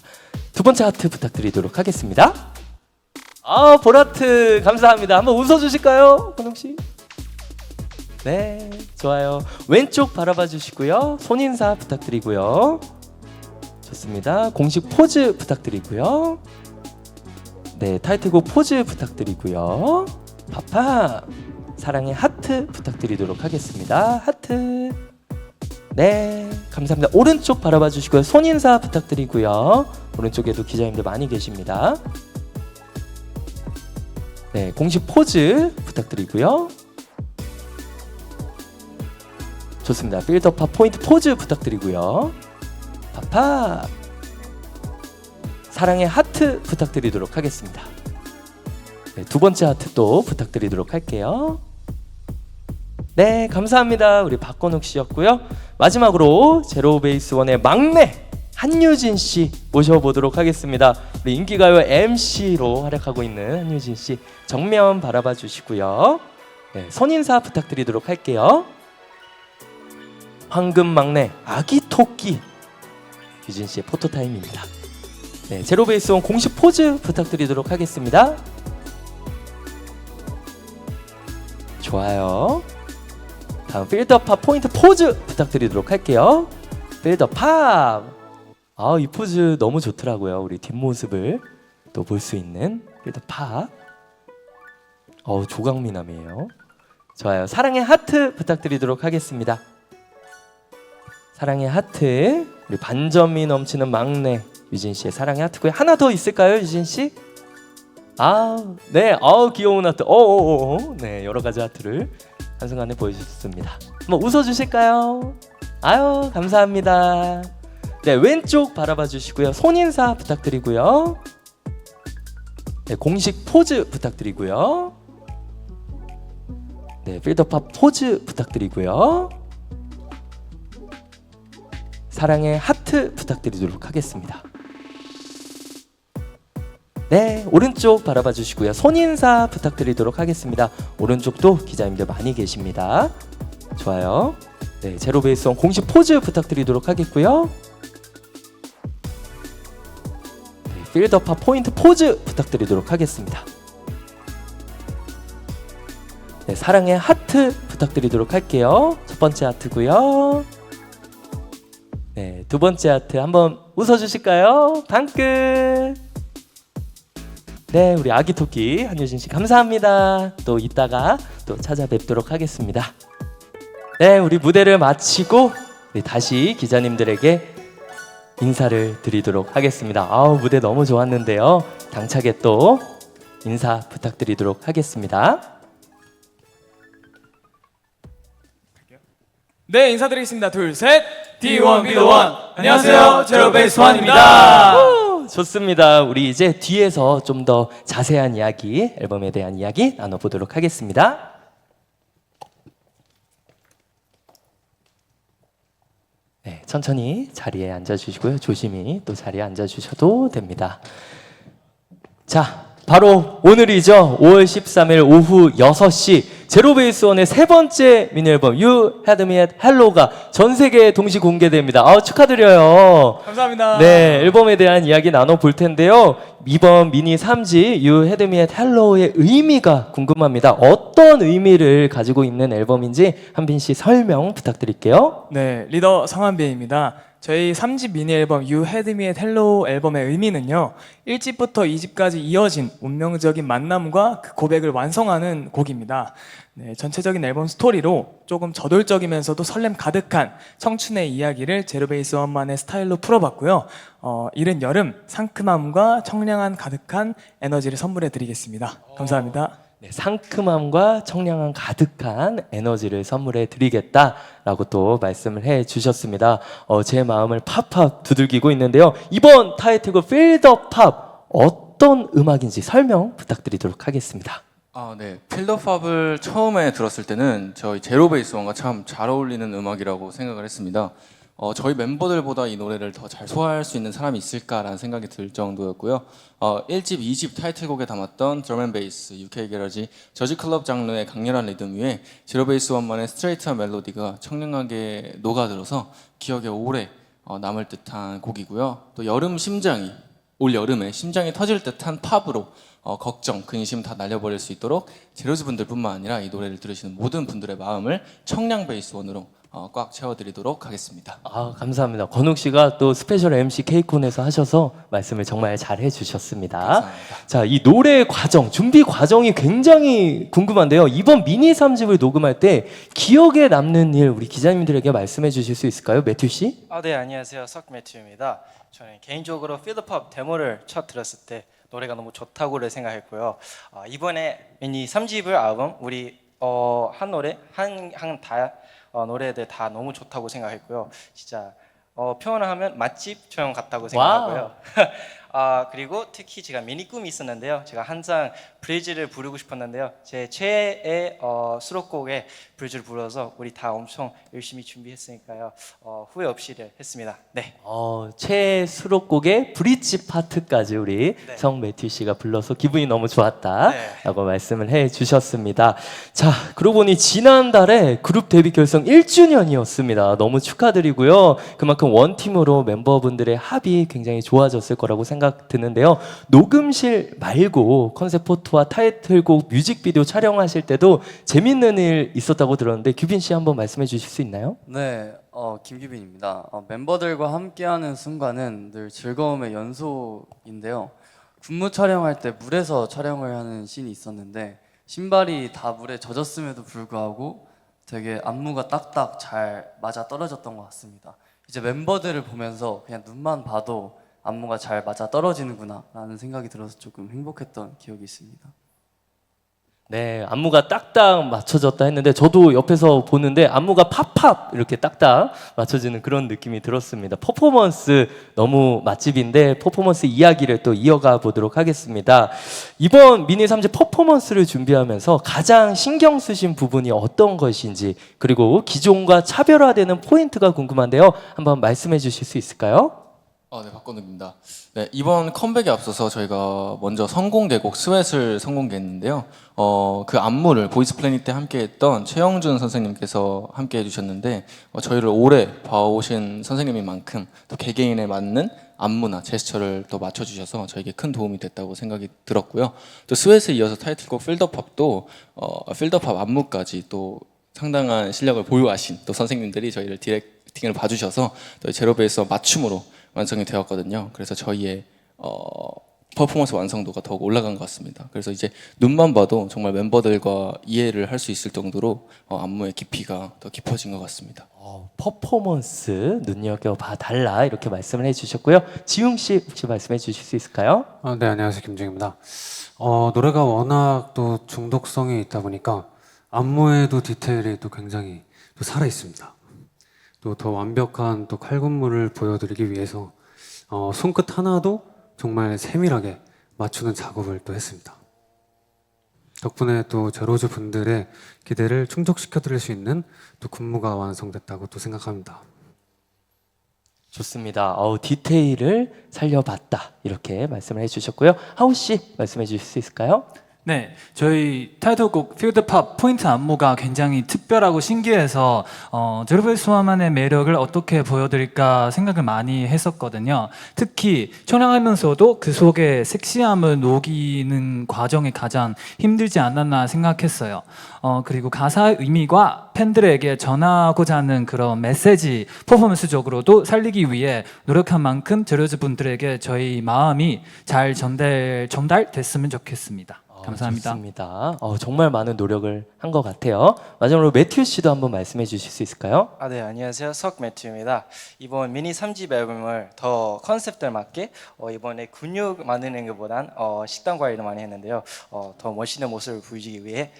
두 번째 하트 부탁드리도록 하겠습니다. 보라트 감사합니다. 한번 웃어주실까요, 건웅씨? 네, 좋아요. 왼쪽 바라봐 주시고요. 손인사 부탁드리고요. 좋습니다. 공식 포즈 부탁드리고요. 네, 타이틀곡 포즈 부탁드리고요. 파파. 사랑의 하트 부탁드리도록 하겠습니다. 하트. 네, 감사합니다. 오른쪽 바라봐 주시고요. 손인사 부탁드리고요. 오른쪽에도 기자님들 많이 계십니다. 네, 공식 포즈 부탁드리고요. 좋습니다. 빌더팝 포인트 포즈 부탁드리고요. 팝팝. 사랑의 하트 부탁드리도록 하겠습니다. 네, 두 번째 하트 또 부탁드리도록 할게요. 네, 감사합니다. 우리 박건욱 씨였고요. 마지막으로 제로베이스원의 막내 한유진 씨 모셔보도록 하겠습니다. 우리 인기가요 MC로 활약하고 있는 한유진 씨 정면 바라봐 주시고요. 네, 손인사 부탁드리도록 할게요. 황금 막내 아기 토끼 유진 씨의 포토타임입니다. 네, 제로베이스원 공식 포즈 부탁드리도록 하겠습니다. 좋아요. 다음 필더팝 포인트 포즈 부탁드리도록 할게요. 필더팝. 이 포즈 너무 좋더라고요. 우리 뒷모습을 또 볼 수 있는 필더팝. 조강미남이에요. 좋아요. 사랑의 하트 부탁드리도록 하겠습니다. 사랑의 하트. 우리 반전미 넘치는 막내 유진 씨의 사랑의 하트고요. 하나 더 있을까요, 유진 씨? 네, 귀여운 하트. 네, 여러 가지 하트를 한순간에 보여주셨습니다. 한번 웃어주실까요? 감사합니다. 네, 왼쪽 바라봐 주시고요. 손인사 부탁드리고요. 네, 공식 포즈 부탁드리고요. 네, 필더팝 포즈 부탁드리고요. 사랑의 하트 부탁드리도록 하겠습니다. 네, 오른쪽 바라봐 주시고요. 손인사 부탁드리도록 하겠습니다. 오른쪽도 기자님들 많이 계십니다. 좋아요. 네, 제로베이스원 공식 포즈 부탁드리도록 하겠고요. 네, 필더팝 포인트 포즈 부탁드리도록 하겠습니다. 네, 사랑의 하트 부탁드리도록 할게요. 첫 번째 하트고요. 네, 두 번째 하트 한번 웃어주실까요? 방끝. 네, 우리 아기 토끼 한유진 씨 감사합니다. 또 이따가 또 찾아뵙도록 하겠습니다. 네, 우리 무대를 마치고 다시 기자님들에게 인사를 드리도록 하겠습니다. 무대 너무 좋았는데요. 당차게 또 인사 부탁드리도록 하겠습니다. 네, 인사드리겠습니다. 둘, 셋. D1 B the One. 안녕하세요, 제로베이스원입니다. 좋습니다. 우리 이제 뒤에서 좀 더 자세한 이야기, 앨범에 대한 이야기 나눠보도록 하겠습니다. 네, 천천히 자리에 앉아주시고요. 조심히 또 자리에 앉아주셔도 됩니다. 자, 바로 오늘이죠. 5월 13일 오후 6시 제로베이스원의 세 번째 미니 앨범 You Had Me at Hello가 전 세계에 동시 공개됩니다. 축하드려요. 감사합니다. 네, 앨범에 대한 이야기 나눠볼 텐데요. 이번 미니 3집 You Had Me at Hello의 의미가 궁금합니다. 어떤 의미를 가지고 있는 앨범인지 한빈 씨 설명 부탁드릴게요. 네, 리더 성한비입니다. 저희 3집 미니 앨범 You Had Me at Hello 앨범의 의미는요, 1집부터 2집까지 이어진 운명적인 만남과 그 고백을 완성하는 곡입니다. 네, 전체적인 앨범 스토리로 조금 저돌적이면서도 설렘 가득한 청춘의 이야기를 제로베이스원만의 스타일로 풀어봤고요. 이른 여름 상큼함과 청량함 가득한 에너지를 선물해 드리겠습니다. 감사합니다. 네, 상큼함과 청량함 가득한 에너지를 선물해 드리겠다라고 또 말씀을 해 주셨습니다. 제 마음을 팝팝 두들기고 있는데요. 이번 타이틀곡 Feel the Pop 어떤 음악인지 설명 부탁드리도록 하겠습니다. 네. 필더팝을 처음에 들었을 때는 저희 제로베이스원과 참 잘 어울리는 음악이라고 생각을 했습니다. 저희 멤버들보다 이 노래를 더 잘 소화할 수 있는 사람이 있을까라는 생각이 들 정도였고요. 1집, 2집 타이틀곡에 담았던 드럼 앤 베이스, UK 게러지, 저지 클럽 장르의 강렬한 리듬 위에 제로베이스원만의 스트레이트한 멜로디가 청량하게 녹아들어서 기억에 오래 남을 듯한 곡이고요. 또 여름 심장이, 올 여름에 심장이 터질 듯한 팝으로 걱정, 근심 다 날려버릴 수 있도록 제로즈 분들뿐만 아니라 이 노래를 들으시는 모든 분들의 마음을 청량 베이스원으로 꽉 채워드리도록 하겠습니다. 감사합니다. 건욱 씨가 또 스페셜 MC K콘에서 하셔서 말씀을 정말 잘 해주셨습니다. 감사합니다. 자, 이 노래 과정, 준비 과정이 굉장히 궁금한데요. 이번 미니 3집을 녹음할 때 기억에 남는 일 우리 기자님들에게 말씀해 주실 수 있을까요? 매튜 씨? 네, 안녕하세요. 석 매튜입니다. 저는 개인적으로 필드팝 데모를 첫 들었을 때 노래가 너무 좋다고를 생각했고요. 이번에 미니 3집을 앨범 우리 한 노래 다 노래들 다 너무 좋다고 생각했고요. 진짜 표현을 하면 맛집처럼 같다고 생각하고요. 그리고 특히 제가 미니 꿈이 있었는데요. 제가 항상 브리즈를 부르고 싶었는데요. 제 최애의 수록곡에 브리즈를 불러서 우리 다 엄청 열심히 준비했으니까요. 후회 없이 했습니다. 네. 최애 수록곡의 브릿지 파트까지 우리 네. 성 매튜 씨가 불러서 기분이 너무 좋았다라고 말씀을 해 주셨습니다. 자, 그러고 보니 지난달에 그룹 데뷔 결성 1주년이었습니다. 너무 축하드리고요. 그만큼 원팀으로 멤버분들의 합이 굉장히 좋아졌을 거라고 생각 드는데요. 녹음실 말고 컨셉 포토와 타이틀곡 뮤직비디오 촬영하실 때도 재밌는 일 있었다고 들었는데 규빈 씨 한번 말씀해 주실 수 있나요? 네, 김규빈입니다. 멤버들과 함께하는 순간은 늘 즐거움의 연속인데요. 군무 촬영할 때 물에서 촬영을 하는 씬이 있었는데 신발이 다 물에 젖었음에도 불구하고 되게 안무가 딱딱 잘 맞아 떨어졌던 것 같습니다. 이제 멤버들을 보면서 그냥 눈만 봐도 안무가 잘 맞아 떨어지는구나 라는 생각이 들어서 조금 행복했던 기억이 있습니다. 네, 안무가 딱딱 맞춰졌다 했는데 저도 옆에서 보는데 안무가 팝팝 이렇게 딱딱 맞춰지는 그런 느낌이 들었습니다. 퍼포먼스 너무 맛집인데 퍼포먼스 이야기를 또 이어가 보도록 하겠습니다. 이번 미니 3집 퍼포먼스를 준비하면서 가장 신경 쓰신 부분이 어떤 것인지 그리고 기존과 차별화되는 포인트가 궁금한데요. 한번 말씀해 주실 수 있을까요? 네, 박건욱입니다. 네, 이번 컴백에 앞서서 저희가 먼저 선공개곡 스웨트를 선공개했는데요. 그 안무를 보이스 플래닛 때 함께했던 최영준 선생님께서 함께해 주셨는데 저희를 오래 봐오신 선생님인 만큼 또 개개인에 맞는 안무나 제스처를 또 맞춰주셔서 저에게 큰 도움이 됐다고 생각이 들었고요. 또 스웨트에 이어서 타이틀곡 필더팝도 필더팝 안무까지 또 상당한 실력을 보유하신 또 선생님들이 저희를 디렉팅을 봐주셔서 또 제로베이스와 맞춤으로 완성이 되었거든요. 그래서 저희의 퍼포먼스 완성도가 더욱 올라간 것 같습니다. 그래서 이제 눈만 봐도 정말 멤버들과 이해를 할 수 있을 정도로 안무의 깊이가 더 깊어진 것 같습니다. 퍼포먼스 눈여겨봐 달라 이렇게 말씀을 해주셨고요. 지웅 씨 혹시 말씀해 주실 수 있을까요? 네, 안녕하세요. 김정입니다. 노래가 워낙 또 중독성이 있다 보니까 안무에도 디테일이 또 굉장히 또 살아 있습니다. 또 더 완벽한 또 칼군무를 보여드리기 위해서 손끝 하나도 정말 세밀하게 맞추는 작업을 또 했습니다. 덕분에 또 제로즈 분들의 기대를 충족시켜 드릴 수 있는 또 군무가 완성됐다고 또 생각합니다. 좋습니다. 디테일을 살려봤다 이렇게 말씀을 해주셨고요. 하우 씨 말씀해 주실 수 있을까요? 네, 저희 타이틀곡 필드팝 포인트 안무가 굉장히 특별하고 신기해서 제로베이스원만의 매력을 어떻게 보여드릴까 생각을 많이 했었거든요. 특히 촬영하면서도 그 속에 섹시함을 녹이는 과정이 가장 힘들지 않았나 생각했어요. 그리고 가사의 의미과 팬들에게 전하고자 하는 그런 메시지 퍼포먼스적으로도 살리기 위해 노력한 만큼 제로즈 분들에게 저희 마음이 잘 전달됐으면 좋겠습니다. 감사합니다. 좋습니다. 정말 많은 노력을 한 것 같아요. 마지막으로 매튜 씨도 한번 말씀해 주실 수 있을까요? 네, 안녕하세요. 석 매튜입니다. 이번 미니 3집 앨범을 더 컨셉들 맞게 이번에 근육 만드는 것보단 식단 관리를 많이 했는데요. 더 멋있는 모습을 보여주기 위해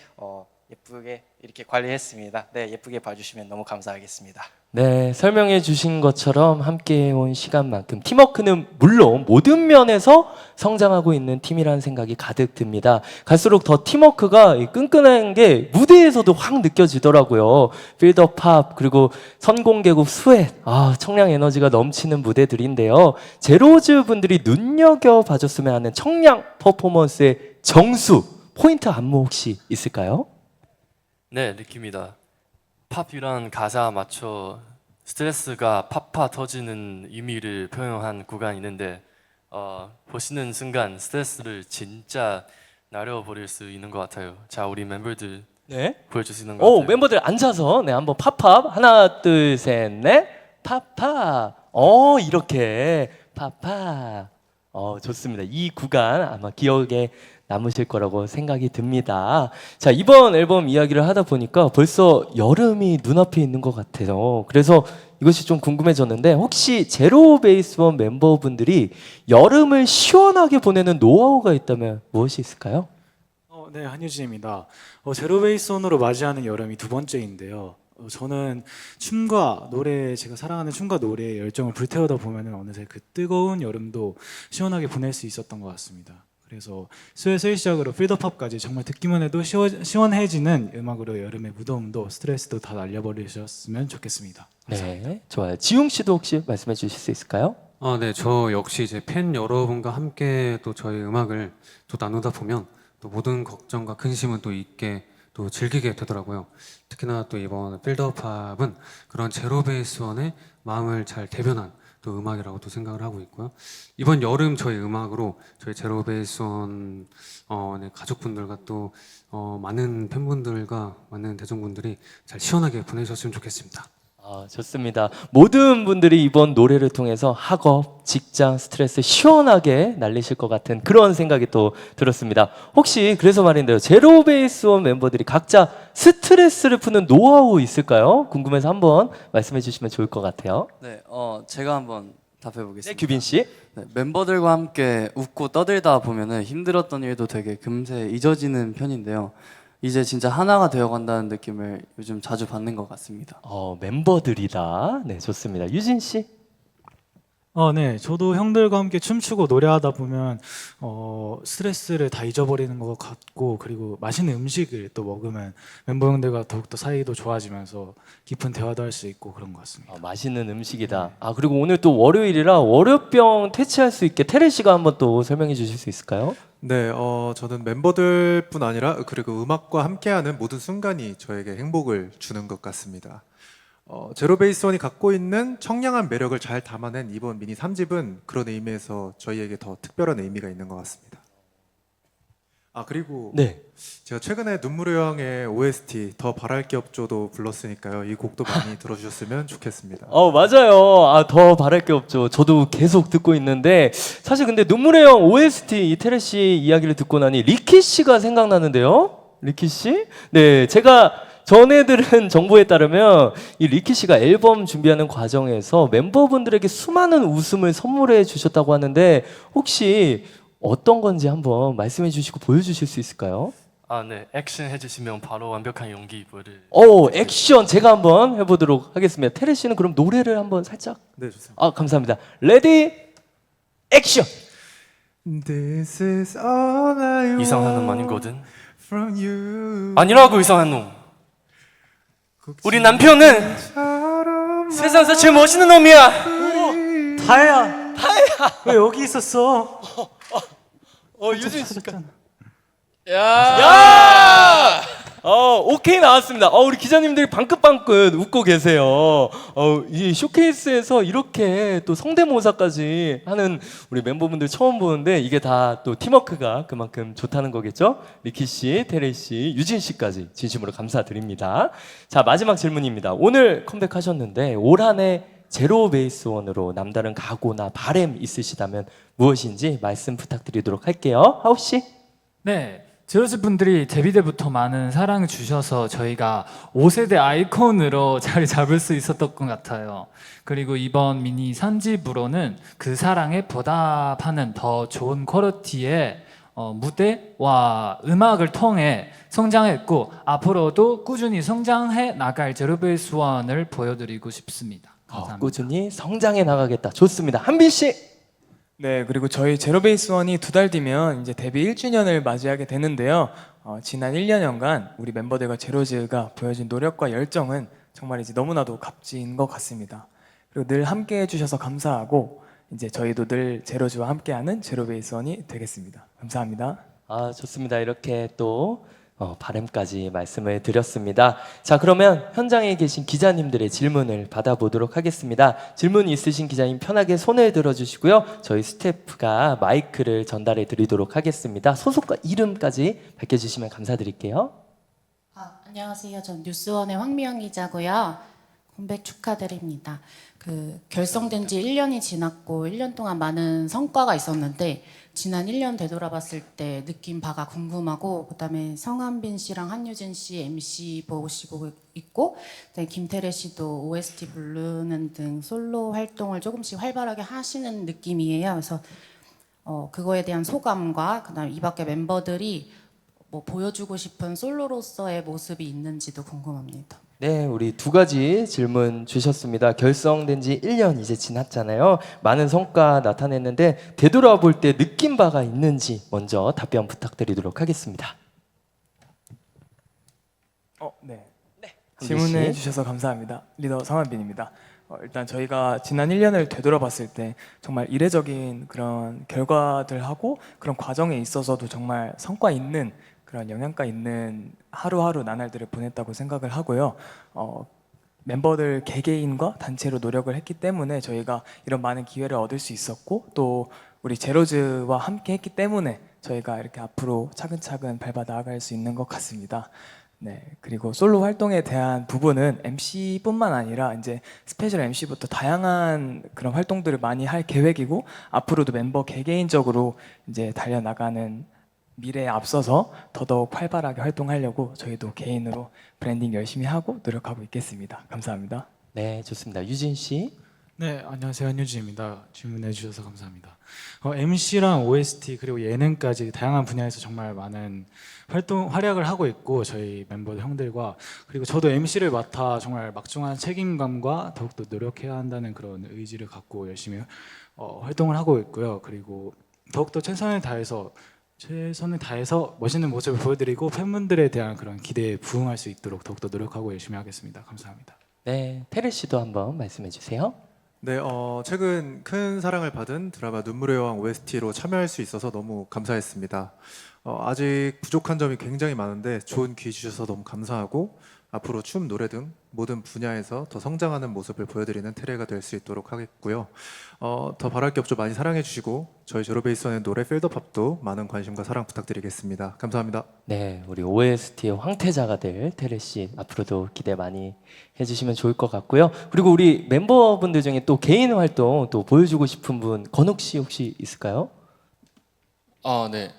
예쁘게 이렇게 관리했습니다. 네, 예쁘게 봐주시면 너무 감사하겠습니다. 네, 설명해 주신 것처럼 함께 온 시간만큼 팀워크는 물론 모든 면에서 성장하고 있는 팀이라는 생각이 가득 듭니다. 갈수록 더 팀워크가 끈끈한 게 무대에서도 확 느껴지더라고요. 필더팝 그리고 선공개국 스웨트, 청량 에너지가 넘치는 무대들인데요. 제로즈 분들이 눈여겨봐줬으면 하는 청량 퍼포먼스의 정수, 포인트 안무 혹시 있을까요? 네, 느낍니다. 팝이란 가사 맞춰 스트레스가 팍팍 터지는 의미를 표현한 구간이 있는데 보시는 순간 스트레스를 진짜 날려버릴 수 있는 것 같아요. 자, 우리 멤버들 네. 보여줄 수 있는 것 같아요. 멤버들 앉아서 한번 팝팝 하나 둘 셋 넷 팝팝 이렇게 팝팝 좋습니다. 이 구간 아마 기억에 남으실 거라고 생각이 듭니다. 자, 이번 앨범 이야기를 하다 보니까 벌써 여름이 눈앞에 있는 것 같아요. 그래서 이것이 좀 궁금해졌는데 혹시 제로베이스원 멤버분들이 여름을 시원하게 보내는 노하우가 있다면 무엇이 있을까요? 네, 한유진입니다. 제로베이스원으로 맞이하는 여름이 두 번째인데요. 저는 춤과 노래, 제가 사랑하는 춤과 노래에 열정을 불태우다 보면 어느새 그 뜨거운 여름도 시원하게 보낼 수 있었던 것 같습니다. 그래서 스웨트를 시작으로 필더팝까지 정말 듣기만 해도 시원해지는 음악으로 여름의 무더움도 스트레스도 다 날려버리셨으면 좋겠습니다. 감사합니다. 네, 좋아요. 지웅 씨도 혹시 말씀해 주실 수 있을까요? 네, 저 역시 이제 팬 여러분과 함께 또 저희 음악을 또 나누다 보면 또 모든 걱정과 근심은 또 잊게 또 즐기게 되더라고요. 특히나 또 이번 필더팝은 그런 제로베이스원의 마음을 잘 대변한 또 음악이라고 또 생각을 하고 있고요. 이번 여름 저희 음악으로 저희 제로베이스원 가족분들과 또 많은 팬분들과 많은 대중분들이 잘 시원하게 보내셨으면 좋겠습니다. 좋습니다. 모든 분들이 이번 노래를 통해서 학업, 직장, 스트레스 시원하게 날리실 것 같은 그런 생각이 또 들었습니다. 혹시 그래서 말인데요. 제로베이스원 멤버들이 각자 스트레스를 푸는 노하우 있을까요? 궁금해서 한번 말씀해 주시면 좋을 것 같아요. 네, 제가 한번 답해 보겠습니다. 네, 규빈 씨. 네, 멤버들과 함께 웃고 떠들다 보면은 힘들었던 일도 되게 금세 잊어지는 편인데요. 이제 진짜 하나가 되어간다는 느낌을 요즘 자주 받는 것 같습니다. 멤버들이다. 네, 좋습니다. 유진 씨. 네, 저도 형들과 함께 춤추고 노래하다 보면 스트레스를 다 잊어버리는 것 같고, 그리고 맛있는 음식을 또 먹으면 멤버 형들과 더욱더 사이도 좋아지면서 깊은 대화도 할 수 있고 그런 것 같습니다. 맛있는 음식이다. 그리고 오늘 또 월요일이라 월요병 퇴치할 수 있게 테레 씨가 한번 또 설명해 주실 수 있을까요? 네, 저는 멤버들뿐 아니라 그리고 음악과 함께하는 모든 순간이 저에게 행복을 주는 것 같습니다. 제로베이스원이 갖고 있는 청량한 매력을 잘 담아낸 이번 미니 3집은 그런 의미에서 저희에게 더 특별한 의미가 있는 것 같습니다. 그리고 네. 제가 최근에 눈물의 여왕의 OST 더 바랄 게 없죠도 불렀으니까요. 이 곡도 많이 들어주셨으면 좋겠습니다. 맞아요. 더 바랄 게 없죠. 저도 계속 듣고 있는데 사실 근데 눈물의 영 OST 이태래 씨 이야기를 듣고 나니 리키 씨가 생각나는데요. 리키 씨? 네, 제가 전에 들은 정보에 따르면 이 리키 씨가 앨범 준비하는 과정에서 멤버분들에게 수많은 웃음을 선물해 주셨다고 하는데 혹시 어떤 건지 한번 말씀해 주시고 보여주실 수 있을까요? 네, 액션 해주시면 바로 완벽한 연기 보여를. 액션 제가 한번 해보도록 하겠습니다. 테레 씨는 그럼 노래를 한번 살짝. 네, 좋습니다. 감사합니다. 레디 액션. This is all I 이상한 놈 want 아니거든. from you. 아니라고 이상한 놈. 우리 남편은 세상에서 제일 멋있는 놈이야. 다혜야. 왜 여기 있었어? 유진 씨가. 야! 오케이 나왔습니다. 우리 기자님들이 방긋방긋 웃고 계세요. 이 쇼케이스에서 이렇게 또 성대모사까지 하는 우리 멤버분들 처음 보는데 이게 다 또 팀워크가 그만큼 좋다는 거겠죠? 리키 씨, 테레 씨, 유진 씨까지 진심으로 감사드립니다. 자, 마지막 질문입니다. 오늘 컴백하셨는데 올 한 해 제로 베이스 원으로 남다른 각오나 바램 있으시다면 무엇인지 말씀 부탁드리도록 할게요. 하우 씨. 네, 제로스 분들이 데뷔 때부터 많은 사랑을 주셔서 저희가 5세대 아이콘으로 자리 잡을 수 있었던 것 같아요. 그리고 이번 미니 3집으로는 그 사랑에 보답하는 더 좋은 퀄리티의 무대와 음악을 통해 성장했고 앞으로도 꾸준히 성장해 나갈 제로베이스 원을 보여드리고 싶습니다. 감사합니다. 꾸준히 성장해 나가겠다. 좋습니다. 한빈 씨. 네, 그리고 저희 제로베이스 원이 2달 뒤면 이제 데뷔 1주년을 맞이하게 되는데요. 지난 1년간 우리 멤버들과 제로즈가 보여준 노력과 열정은 정말 이제 너무나도 값진 것 같습니다. 그리고 늘 함께 해주셔서 감사하고 이제 저희도 늘 제로즈와 함께하는 제로베이스 원이 되겠습니다. 감사합니다. 좋습니다. 이렇게 또 바램까지 말씀을 드렸습니다. 자, 그러면 현장에 계신 기자님들의 질문을 받아보도록 하겠습니다. 질문 있으신 기자님 편하게 손을 들어주시고요. 저희 스태프가 마이크를 전달해 드리도록 하겠습니다. 소속과 이름까지 밝혀주시면 감사드릴게요. 안녕하세요. 전 뉴스원의 황미영 기자고요. 컴백 축하드립니다. 결성된 지 1년이 지났고 1년 동안 많은 성과가 있었는데 지난 1년 되돌아봤을 때 느낀 바가 궁금하고 그다음에 성한빈 씨랑 한유진 씨 MC 보시고 있고 김태래 씨도 OST 부르는 등 솔로 활동을 조금씩 활발하게 하시는 느낌이에요. 그래서 그거에 대한 소감과 그다음에 이 밖에 멤버들이 뭐 보여주고 싶은 솔로로서의 모습이 있는지도 궁금합니다. 네, 우리 두 가지 질문 주셨습니다. 결성된 지 1년 이제 지났잖아요. 많은 성과 나타냈는데 되돌아볼 때 느낀 바가 있는지 먼저 답변 부탁드리도록 하겠습니다. 네. 한빈 질문해 씨. 주셔서 감사합니다. 리더 성한빈입니다. 일단 저희가 지난 1년을 되돌아봤을 때 정말 이례적인 그런 결과들하고 그런 과정에 있어서도 정말 성과 있는 그런 영양가 있는 하루하루 나날들을 보냈다고 생각을 하고요. 멤버들 개개인과 단체로 노력을 했기 때문에 저희가 이런 많은 기회를 얻을 수 있었고 또 우리 제로즈와 함께 했기 때문에 저희가 이렇게 앞으로 차근차근 밟아 나아갈 수 있는 것 같습니다. 네, 그리고 솔로 활동에 대한 부분은 MC뿐만 아니라 이제 스페셜 MC부터 다양한 그런 활동들을 많이 할 계획이고 앞으로도 멤버 개개인적으로 이제 달려나가는 미래에 앞서서 더더욱 활발하게 활동하려고 저희도 개인으로 브랜딩 열심히 하고 노력하고 있겠습니다. 감사합니다. 네, 좋습니다. 유진 씨. 네, 안녕하세요. 한유진입니다. 질문해 주셔서 감사합니다. MC랑 OST 그리고 예능까지 다양한 분야에서 정말 많은 활약을 하고 있고 저희 멤버들 형들과 그리고 저도 MC를 맡아 정말 막중한 책임감과 더욱더 노력해야 한다는 그런 의지를 갖고 열심히 활동을 하고 있고요. 그리고 더욱더 최선을 다해서 멋있는 모습을 보여드리고 팬분들에 대한 그런 기대에 부응할 수 있도록 더욱더 노력하고 열심히 하겠습니다. 감사합니다. 네, 테레 씨도 한번 말씀해 주세요. 네, 최근 큰 사랑을 받은 드라마 눈물의 여왕 OST로 참여할 수 있어서 너무 감사했습니다. 아직 부족한 점이 굉장히 많은데 좋은 기회 주셔서 너무 감사하고 앞으로 춤, 노래 등 모든 분야에서 더 성장하는 모습을 보여드리는 테레가 될 수 있도록 하겠고요. 더 바랄 게 없죠. 많이 사랑해 주시고 저희 제로베이스원의 노래 필더팝도 많은 관심과 사랑 부탁드리겠습니다. 감사합니다. 네, 우리 OST의 황태자가 될 테레 씨 앞으로도 기대 많이 해주시면 좋을 것 같고요. 그리고 우리 멤버분들 중에 또 개인 활동 또 보여주고 싶은 분 건욱 씨 혹시 있을까요? 네.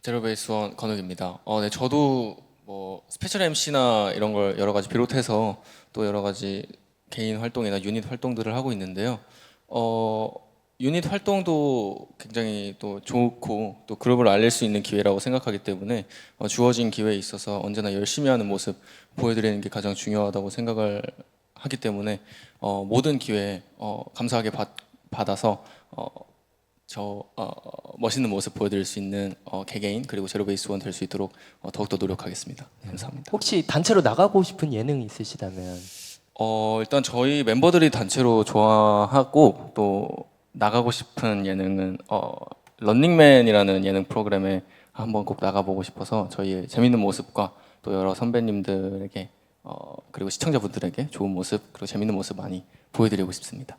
제로베이스원 건욱입니다. 네, 저도 뭐 스페셜 MC나 이런 걸 여러 가지 비롯해서 또 여러 가지 개인 활동이나 유닛 활동들을 하고 있는데요. 유닛 활동도 굉장히 또 좋고 또 그룹을 알릴 수 있는 기회라고 생각하기 때문에 주어진 기회에 있어서 언제나 열심히 하는 모습 보여드리는 게 가장 중요하다고 생각을 하기 때문에 모든 기회에 감사하게 받아서 멋있는 모습 보여드릴 수 있는 개개인 그리고 제로베이스원 될 수 있도록 더욱더 노력하겠습니다. 감사합니다. 혹시 단체로 나가고 싶은 예능이 있으시다면? 일단 저희 멤버들이 단체로 좋아하고 또 나가고 싶은 예능은 런닝맨이라는 예능 프로그램에 한번 꼭 나가보고 싶어서 저희의 재밌는 모습과 또 여러 선배님들에게 그리고 시청자분들에게 좋은 모습 그리고 재밌는 모습 많이 보여드리고 싶습니다.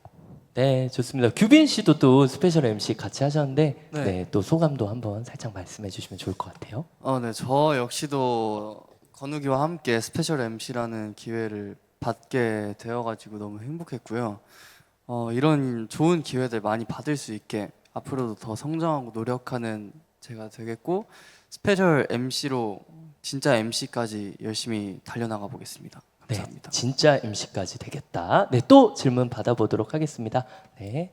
네, 좋습니다. 규빈 씨도 또 스페셜 MC 같이 하셨는데 네. 네, 또 소감도 한번 살짝 말씀해 주시면 좋을 것 같아요. 네, 저 역시도 건욱이와 함께 스페셜 MC라는 기회를 받게 되어가지고 너무 행복했고요. 이런 좋은 기회들 많이 받을 수 있게 앞으로도 더 성장하고 노력하는 제가 되겠고 스페셜 MC로 진짜 MC까지 열심히 달려나가 보겠습니다. 감사합니다. 네, 진짜 MC까지 되겠다. 네, 또 질문 받아보도록 하겠습니다. 네.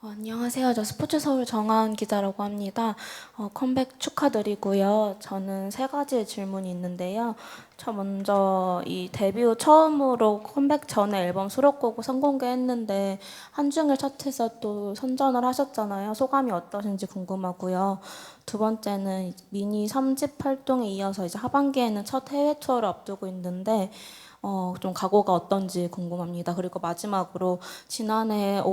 안녕하세요. 저 스포츠 서울 정하은 기자라고 합니다. 컴백 축하드리고요. 저는 세 가지 질문이 있는데요. 저 먼저 이 데뷔 후 처음으로 컴백 전에 앨범 수록곡을 선공개했는데 한중일 차트에서 또 선전을 하셨잖아요. 소감이 어떠신지 궁금하고요. 두 번째는 미니 3집 활동에 이어서 이제 하반기에는 첫 해외 투어를 앞두고 있는데 좀 각오가 어떤지 궁금합니다. 그리고 마지막으로 지난해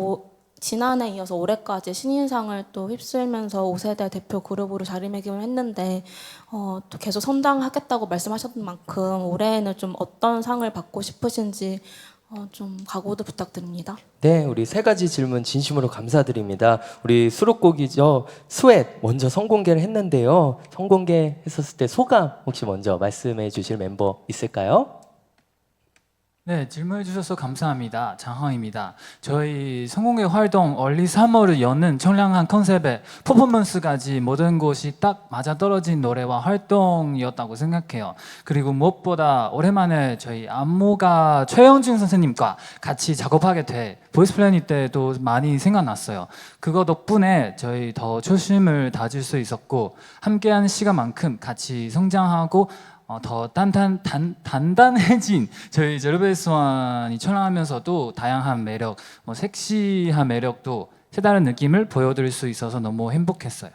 이어서 올해까지 신인상을 또 휩쓸면서 5세대 대표 그룹으로 자리매김을 했는데 또 계속 선당하겠다고 말씀하셨던 만큼 올해에는 좀 어떤 상을 받고 싶으신지 좀 각오도 부탁드립니다. 네, 우리 세 가지 질문 진심으로 감사드립니다. 우리 수록곡이죠. 스웨트 먼저 선공개를 했는데요. 선공개했었을 때 소감 혹시 먼저 말씀해 주실 멤버 있을까요? 네, 질문해 주셔서 감사합니다. 장하입니다. 저희 성공의 활동 얼리 3월을 여는 청량한 컨셉의 퍼포먼스까지 모든 것이 딱 맞아떨어진 노래와 활동이었다고 생각해요. 그리고 무엇보다 오랜만에 저희 안무가 최영진 선생님과 같이 작업하게 돼 보이스 플래닛 때도 많이 생각났어요. 그거 덕분에 저희 더 초심을 다질 수 있었고 함께한 시간만큼 같이 성장하고 더 단단해진 저희 제로베이스원이 청량하면서도 다양한 매력, 섹시한 매력도 색다른 느낌을 보여드릴 수 있어서 너무 행복했어요.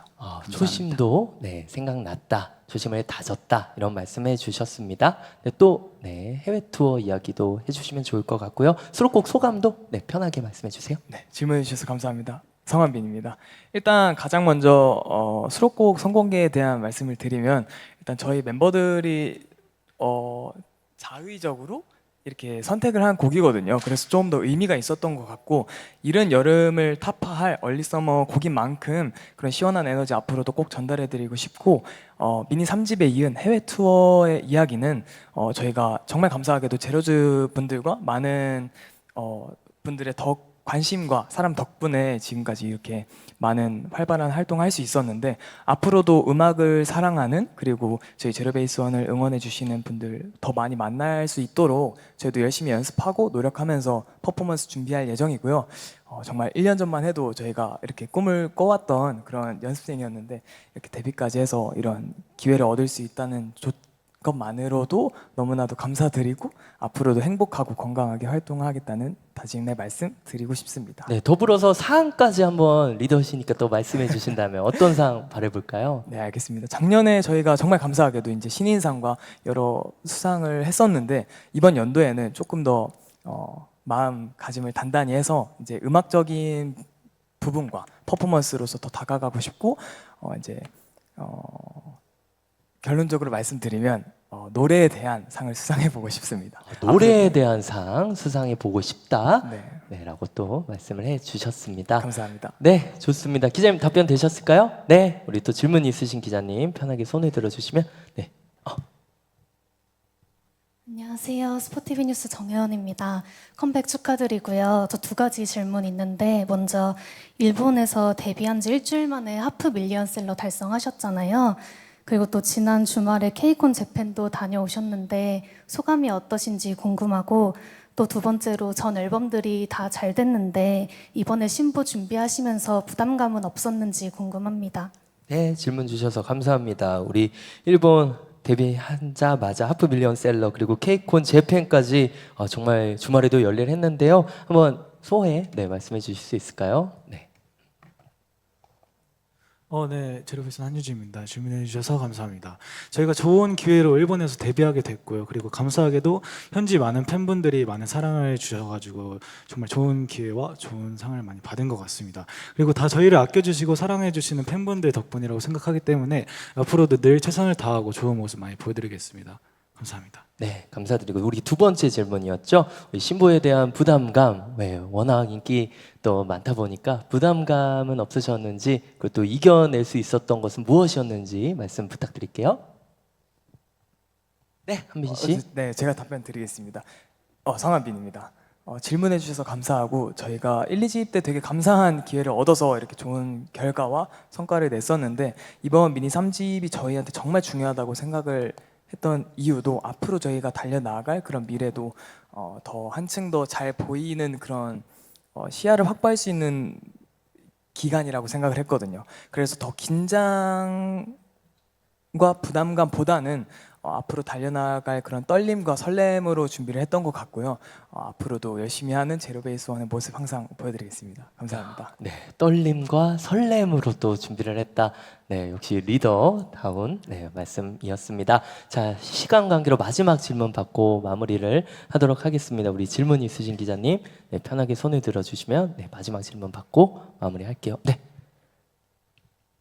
초심도 네, 생각났다, 초심을 다졌다 이런 말씀해 주셨습니다. 네, 또 해외 투어 이야기도 해주시면 좋을 것 같고요. 수록곡 소감도 편하게 말씀해 주세요. 네, 질문해 주셔서 감사합니다. 성한빈입니다. 일단 가장 먼저 수록곡 선공개에 대한 말씀을 드리면 일단 저희 멤버들이 자의적으로 이렇게 선택을 한 곡이거든요. 그래서 좀 더 의미가 있었던 것 같고 이른 여름을 타파할 얼리 서머 곡인 만큼 그런 시원한 에너지 앞으로도 꼭 전달해드리고 싶고 미니 3집에 이은 해외 투어의 이야기는 저희가 정말 감사하게도 제로즈 분들과 많은 분들의 관심과 사람 덕분에 지금까지 이렇게 많은 활발한 활동을 할 수 있었는데 앞으로도 음악을 사랑하는 그리고 저희 제로베이스원을 응원해 주시는 분들 더 많이 만날 수 있도록 저희도 열심히 연습하고 노력하면서 퍼포먼스 준비할 예정이고요. 정말 1년 전만 해도 저희가 이렇게 꿈을 꿔왔던 그런 연습생이었는데 이렇게 데뷔까지 해서 이런 기회를 얻을 수 있다는 것만으로도 너무나도 감사드리고 앞으로도 행복하고 건강하게 활동하겠다는 다짐의 말씀 드리고 싶습니다. 네, 더불어서 상까지 한번 리더시니까 또 말씀해 주신다면 어떤 상 바라볼까요? 네, 알겠습니다. 작년에 저희가 정말 감사하게도 이제 신인상과 여러 수상을 했었는데 이번 연도에는 조금 더 마음가짐을 단단히 해서 이제 음악적인 부분과 퍼포먼스로서 더 다가가고 싶고 결론적으로 말씀드리면 노래에 대한 상을 수상해 보고 싶습니다. 노래에 대한 상 수상해 보고 싶다. 네. 라고 또 말씀을 해 주셨습니다. 감사합니다. 네, 좋습니다. 기자님 답변 되셨을까요? 네, 우리 또 질문 있으신 기자님 편하게 손을 들어주시면 네. 안녕하세요. 스포티비 뉴스 정혜원입니다. 컴백 축하드리고요. 저 두 가지 질문 있는데 먼저 일본에서 데뷔한 지 일주일 만에 하프 밀리언셀러 달성하셨잖아요. 그리고 또 지난 주말에 케이콘 재팬도 다녀오셨는데 소감이 어떠신지 궁금하고 또 두 번째로 전 앨범들이 다 잘 됐는데 이번에 신보 준비하시면서 부담감은 없었는지 궁금합니다. 네, 질문 주셔서 감사합니다. 우리 일본 데뷔하자마자 하프 밀리언셀러 그리고 케이콘 재팬까지 정말 주말에도 열일했는데요. 한번 소회 말씀해 주실 수 있을까요? 네. 네, 제로베이스원 한유지입니다. 질문해 주셔서 감사합니다. 저희가 좋은 기회로 일본에서 데뷔하게 됐고요. 그리고 감사하게도 현지 많은 팬분들이 많은 사랑을 주셔가지고 정말 좋은 기회와 좋은 상을 많이 받은 것 같습니다. 그리고 다 저희를 아껴주시고 사랑해주시는 팬분들 덕분이라고 생각하기 때문에 앞으로도 늘 최선을 다하고 좋은 모습 많이 보여드리겠습니다. 감사합니다. 네, 감사드리고 우리 두 번째 질문이었죠. 우리 신보에 대한 부담감, 워낙 인기 또 많다 보니까 부담감은 없으셨는지 그리고 또 이겨낼 수 있었던 것은 무엇이었는지 말씀 부탁드릴게요. 네, 한빈 씨. 네, 제가 답변 드리겠습니다. 성한빈입니다. 질문해 주셔서 감사하고 저희가 1, 2집 때 되게 감사한 기회를 얻어서 이렇게 좋은 결과와 성과를 냈었는데 이번 미니 3집이 저희한테 정말 중요하다고 생각을 했던 이유도 앞으로 저희가 달려나갈 그런 미래도 더 한층 더 잘 보이는 그런 시야를 확보할 수 있는 기간이라고 생각을 했거든요. 그래서 더 긴장과 부담감보다는 앞으로 달려나갈 그런 떨림과 설렘으로 준비를 했던 것 같고요. 앞으로도 열심히 하는 제로베이스원의 모습 항상 보여드리겠습니다. 감사합니다. 네, 떨림과 설렘으로 또 준비를 했다. 네, 역시 리더다운 말씀이었습니다. 자, 시간 관계로 마지막 질문 받고 마무리를 하도록 하겠습니다. 우리 질문 있으신 기자님, 편하게 손을 들어주시면 마지막 질문 받고 마무리할게요. 네.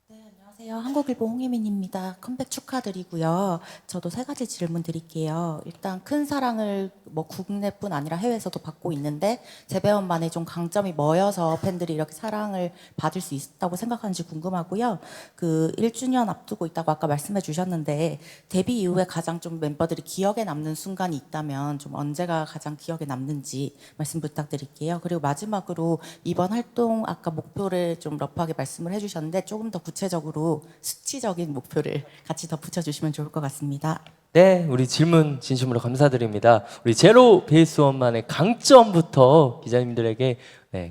안녕하세요. 한국일보 홍혜민입니다. 컴백 축하드리고요. 저도 세 가지 질문 드릴게요. 일단 큰 사랑을 뭐 국내뿐 아니라 해외에서도 받고 있는데 재배원만의 좀 강점이 뭐여서 팬들이 이렇게 사랑을 받을 수 있다고 생각하는지 궁금하고요. 그 1주년 앞두고 있다고 아까 말씀해 주셨는데 데뷔 이후에 가장 좀 멤버들이 기억에 남는 순간이 있다면 좀 언제가 가장 기억에 남는지 말씀 부탁드릴게요. 그리고 마지막으로 이번 활동 아까 목표를 좀 러프하게 말씀을 해주셨는데 조금 더 구체적으로 수치적인 목표를 같이 덧붙여 주시면 좋을 것 같습니다. 네, 우리 질문 진심으로 감사드립니다. 우리 제로 베이스원만의 강점부터 기자님들에게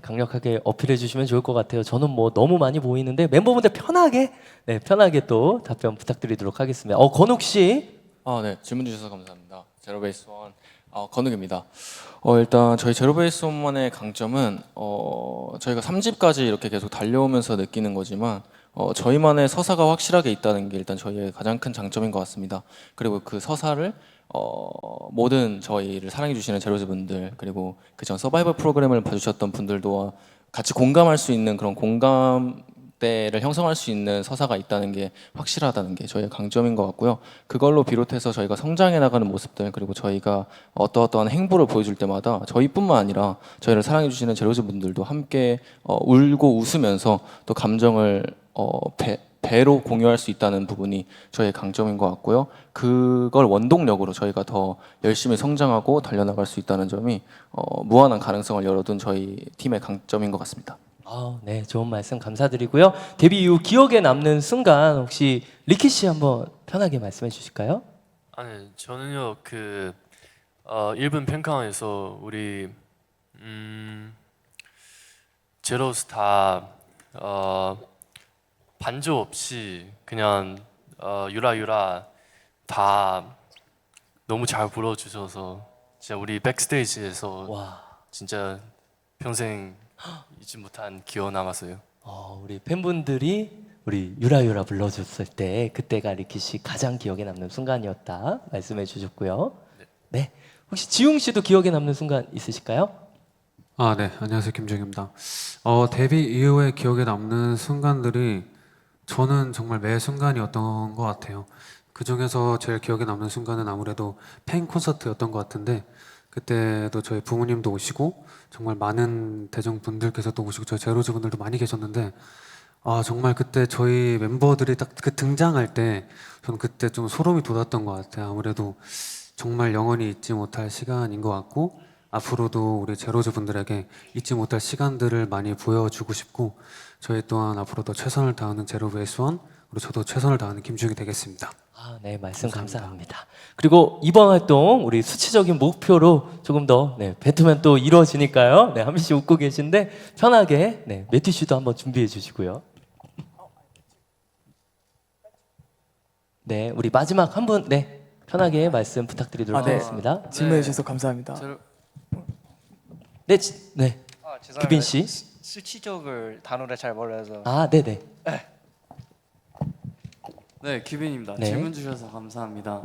강력하게 어필해 주시면 좋을 것 같아요. 저는 뭐 너무 많이 보이는데 멤버분들 편하게 또 답변 부탁드리도록 하겠습니다. 건욱 씨. 네, 질문 주셔서 감사합니다. 제로베이스원 건욱입니다. 일단 저희 제로베이스원만의 강점은 저희가 3집까지 이렇게 계속 달려오면서 느끼는 거지만 저희만의 서사가 확실하게 있다는 게 일단 저희의 가장 큰 장점인 것 같습니다. 그리고 그 서사를 모든 저희를 사랑해 주시는 제로즈 분들 그리고 그전 서바이벌 프로그램을 봐주셨던 분들도 같이 공감할 수 있는 그런 공감대를 형성할 수 있는 서사가 있다는 게 확실하다는 게 저희의 강점인 것 같고요. 그걸로 비롯해서 저희가 성장해 나가는 모습들 그리고 저희가 어떠한 행보를 보여줄 때마다 저희뿐만 아니라 저희를 사랑해 주시는 제로즈 분들도 함께 울고 웃으면서 또 감정을 배로 공유할 수 있다는 부분이 저희의 강점인 것 같고요. 그걸 원동력으로 저희가 더 열심히 성장하고 달려나갈 수 있다는 점이 무한한 가능성을 열어둔 저희 팀의 강점인 것 같습니다. 네, 좋은 말씀 감사드리고요. 데뷔 이후 기억에 남는 순간 혹시 리키 씨 한번 편하게 말씀해 주실까요? 아니 저는요 일본 팬카운에서 우리 제로스 다 반조 없이 그냥 유라유라 다 너무 잘 불러주셔서 진짜 우리 백스테이지에서 진짜 평생 잊지 못한 기억 남았어요. 우리 팬분들이 우리 유라유라 불러줬을 때 그때가 리키 씨 가장 기억에 남는 순간이었다 말씀해 주셨고요. 네, 혹시 지웅 씨도 기억에 남는 순간 있으실까요? 네, 안녕하세요, 김지웅입니다. 데뷔 이후에 기억에 남는 순간들이 저는 정말 매 순간이었던 것 같아요. 그 중에서 제일 기억에 남는 순간은 아무래도 팬 콘서트였던 것 같은데 그때도 저희 부모님도 오시고 정말 많은 대중분들께서도 오시고 저희 제로즈 분들도 많이 계셨는데 정말 그때 저희 멤버들이 딱 그 등장할 때 저는 그때 좀 소름이 돋았던 것 같아요. 아무래도 정말 영원히 잊지 못할 시간인 것 같고 앞으로도 우리 제로즈 분들에게 잊지 못할 시간들을 많이 보여주고 싶고 저희 또한 앞으로도 최선을 다하는 제로베이스원 그리고 저도 최선을 다하는 김주영이 되겠습니다. 네, 말씀 감사합니다. 그리고 이번 활동 우리 수치적인 목표로 조금 더 뱉으면 또 이루어지니까요. 한빈 씨 웃고 계신데 편하게 매튜 씨도 한번 준비해 주시고요. 네, 우리 마지막 한 분, 네, 편하게 말씀 부탁드리도록 네. 하겠습니다. 질문해 주셔서 감사합니다. 네, 네. 죄송합니다. 규빈 씨. 수치적을 단어를 잘 몰라서. 아, 네, 네. 네, 규빈입니다. 네. 질문 주셔서 감사합니다.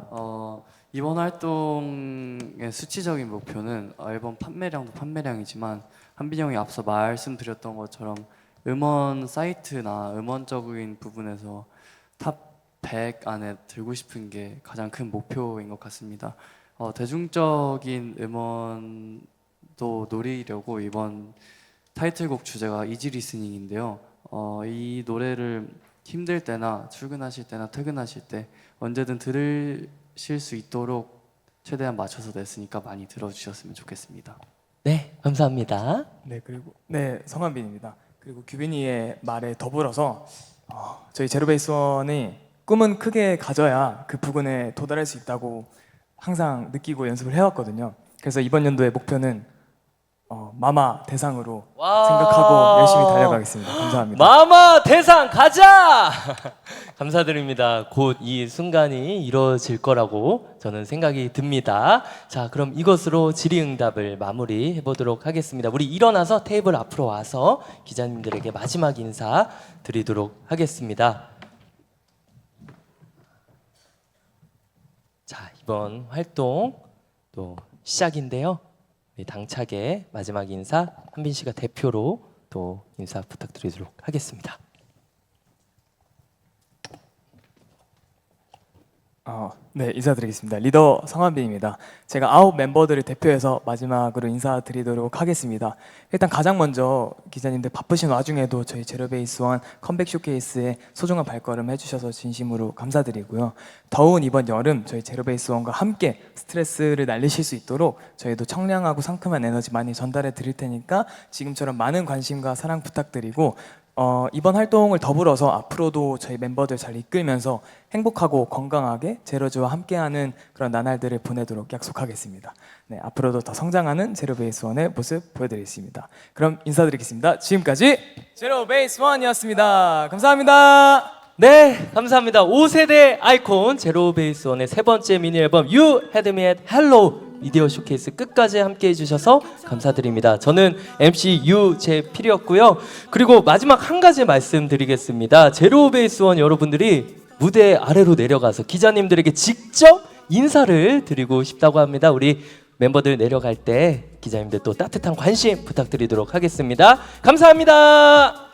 이번 활동의 수치적인 목표는 앨범 판매량도 판매량이지만 한빈 형이 앞서 말씀드렸던 것처럼 음원 사이트나 음원적인 부분에서 탑 100 안에 들고 싶은 게 가장 큰 목표인 것 같습니다. 대중적인 음원도 노리려고 이번 타이틀곡 주제가 이지 리스닝인데요. 이 노래를 힘들 때나 출근하실 때나 퇴근하실 때 언제든 들으실 수 있도록 최대한 맞춰서 냈으니까 많이 들어주셨으면 좋겠습니다. 네, 감사합니다. 네, 그리고 네, 성한빈입니다. 그리고 규빈이의 말에 더불어서 저희 제로베이스원이 꿈은 크게 가져야 그 부근에 도달할 수 있다고 항상 느끼고 연습을 해왔거든요. 그래서 이번 연도의 목표는 마마 대상으로 생각하고 열심히 달려가겠습니다. 감사합니다. 마마 대상 가자! 감사드립니다. 곧 이 순간이 이루어질 거라고 저는 생각이 듭니다. 자, 그럼 이것으로 질의응답을 마무리해 보도록 하겠습니다. 우리 일어나서 테이블 앞으로 와서 기자님들에게 마지막 인사 드리도록 하겠습니다. 자, 이번 활동 또 시작인데요. 우리 당차게 마지막 인사 한빈 씨가 대표로 또 인사 부탁드리도록 하겠습니다. 네, 인사드리겠습니다. 리더 성한빈입니다. 제가 9 멤버들을 대표해서 마지막으로 인사드리도록 하겠습니다. 일단 가장 먼저 기자님들 바쁘신 와중에도 저희 제로베이스원 컴백 쇼케이스에 소중한 발걸음 해주셔서 진심으로 감사드리고요. 더운 이번 여름 저희 제로베이스원과 함께 스트레스를 날리실 수 있도록 저희도 청량하고 상큼한 에너지 많이 전달해 드릴 테니까 지금처럼 많은 관심과 사랑 부탁드리고 이번 활동을 더불어서 앞으로도 저희 멤버들 잘 이끌면서 행복하고 건강하게 제로즈와 함께하는 그런 나날들을 보내도록 약속하겠습니다. 네, 앞으로도 더 성장하는 제로베이스원의 모습 보여드리겠습니다. 그럼 인사드리겠습니다. 지금까지 제로베이스원이었습니다. 감사합니다. 네, 감사합니다. 5세대 아이콘 제로베이스원의 세 번째 미니 앨범 You Had Me at Hello 미디어 쇼케이스 끝까지 함께 해주셔서 감사드립니다. 저는 MC 유재필이었고요. 그리고 마지막 한 가지 말씀드리겠습니다. 제로베이스원 여러분들이 무대 아래로 내려가서 기자님들에게 직접 인사를 드리고 싶다고 합니다. 우리 멤버들 내려갈 때 기자님들 또 따뜻한 관심 부탁드리도록 하겠습니다. 감사합니다.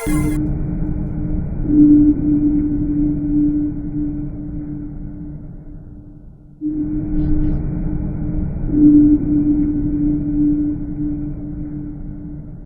Thank you.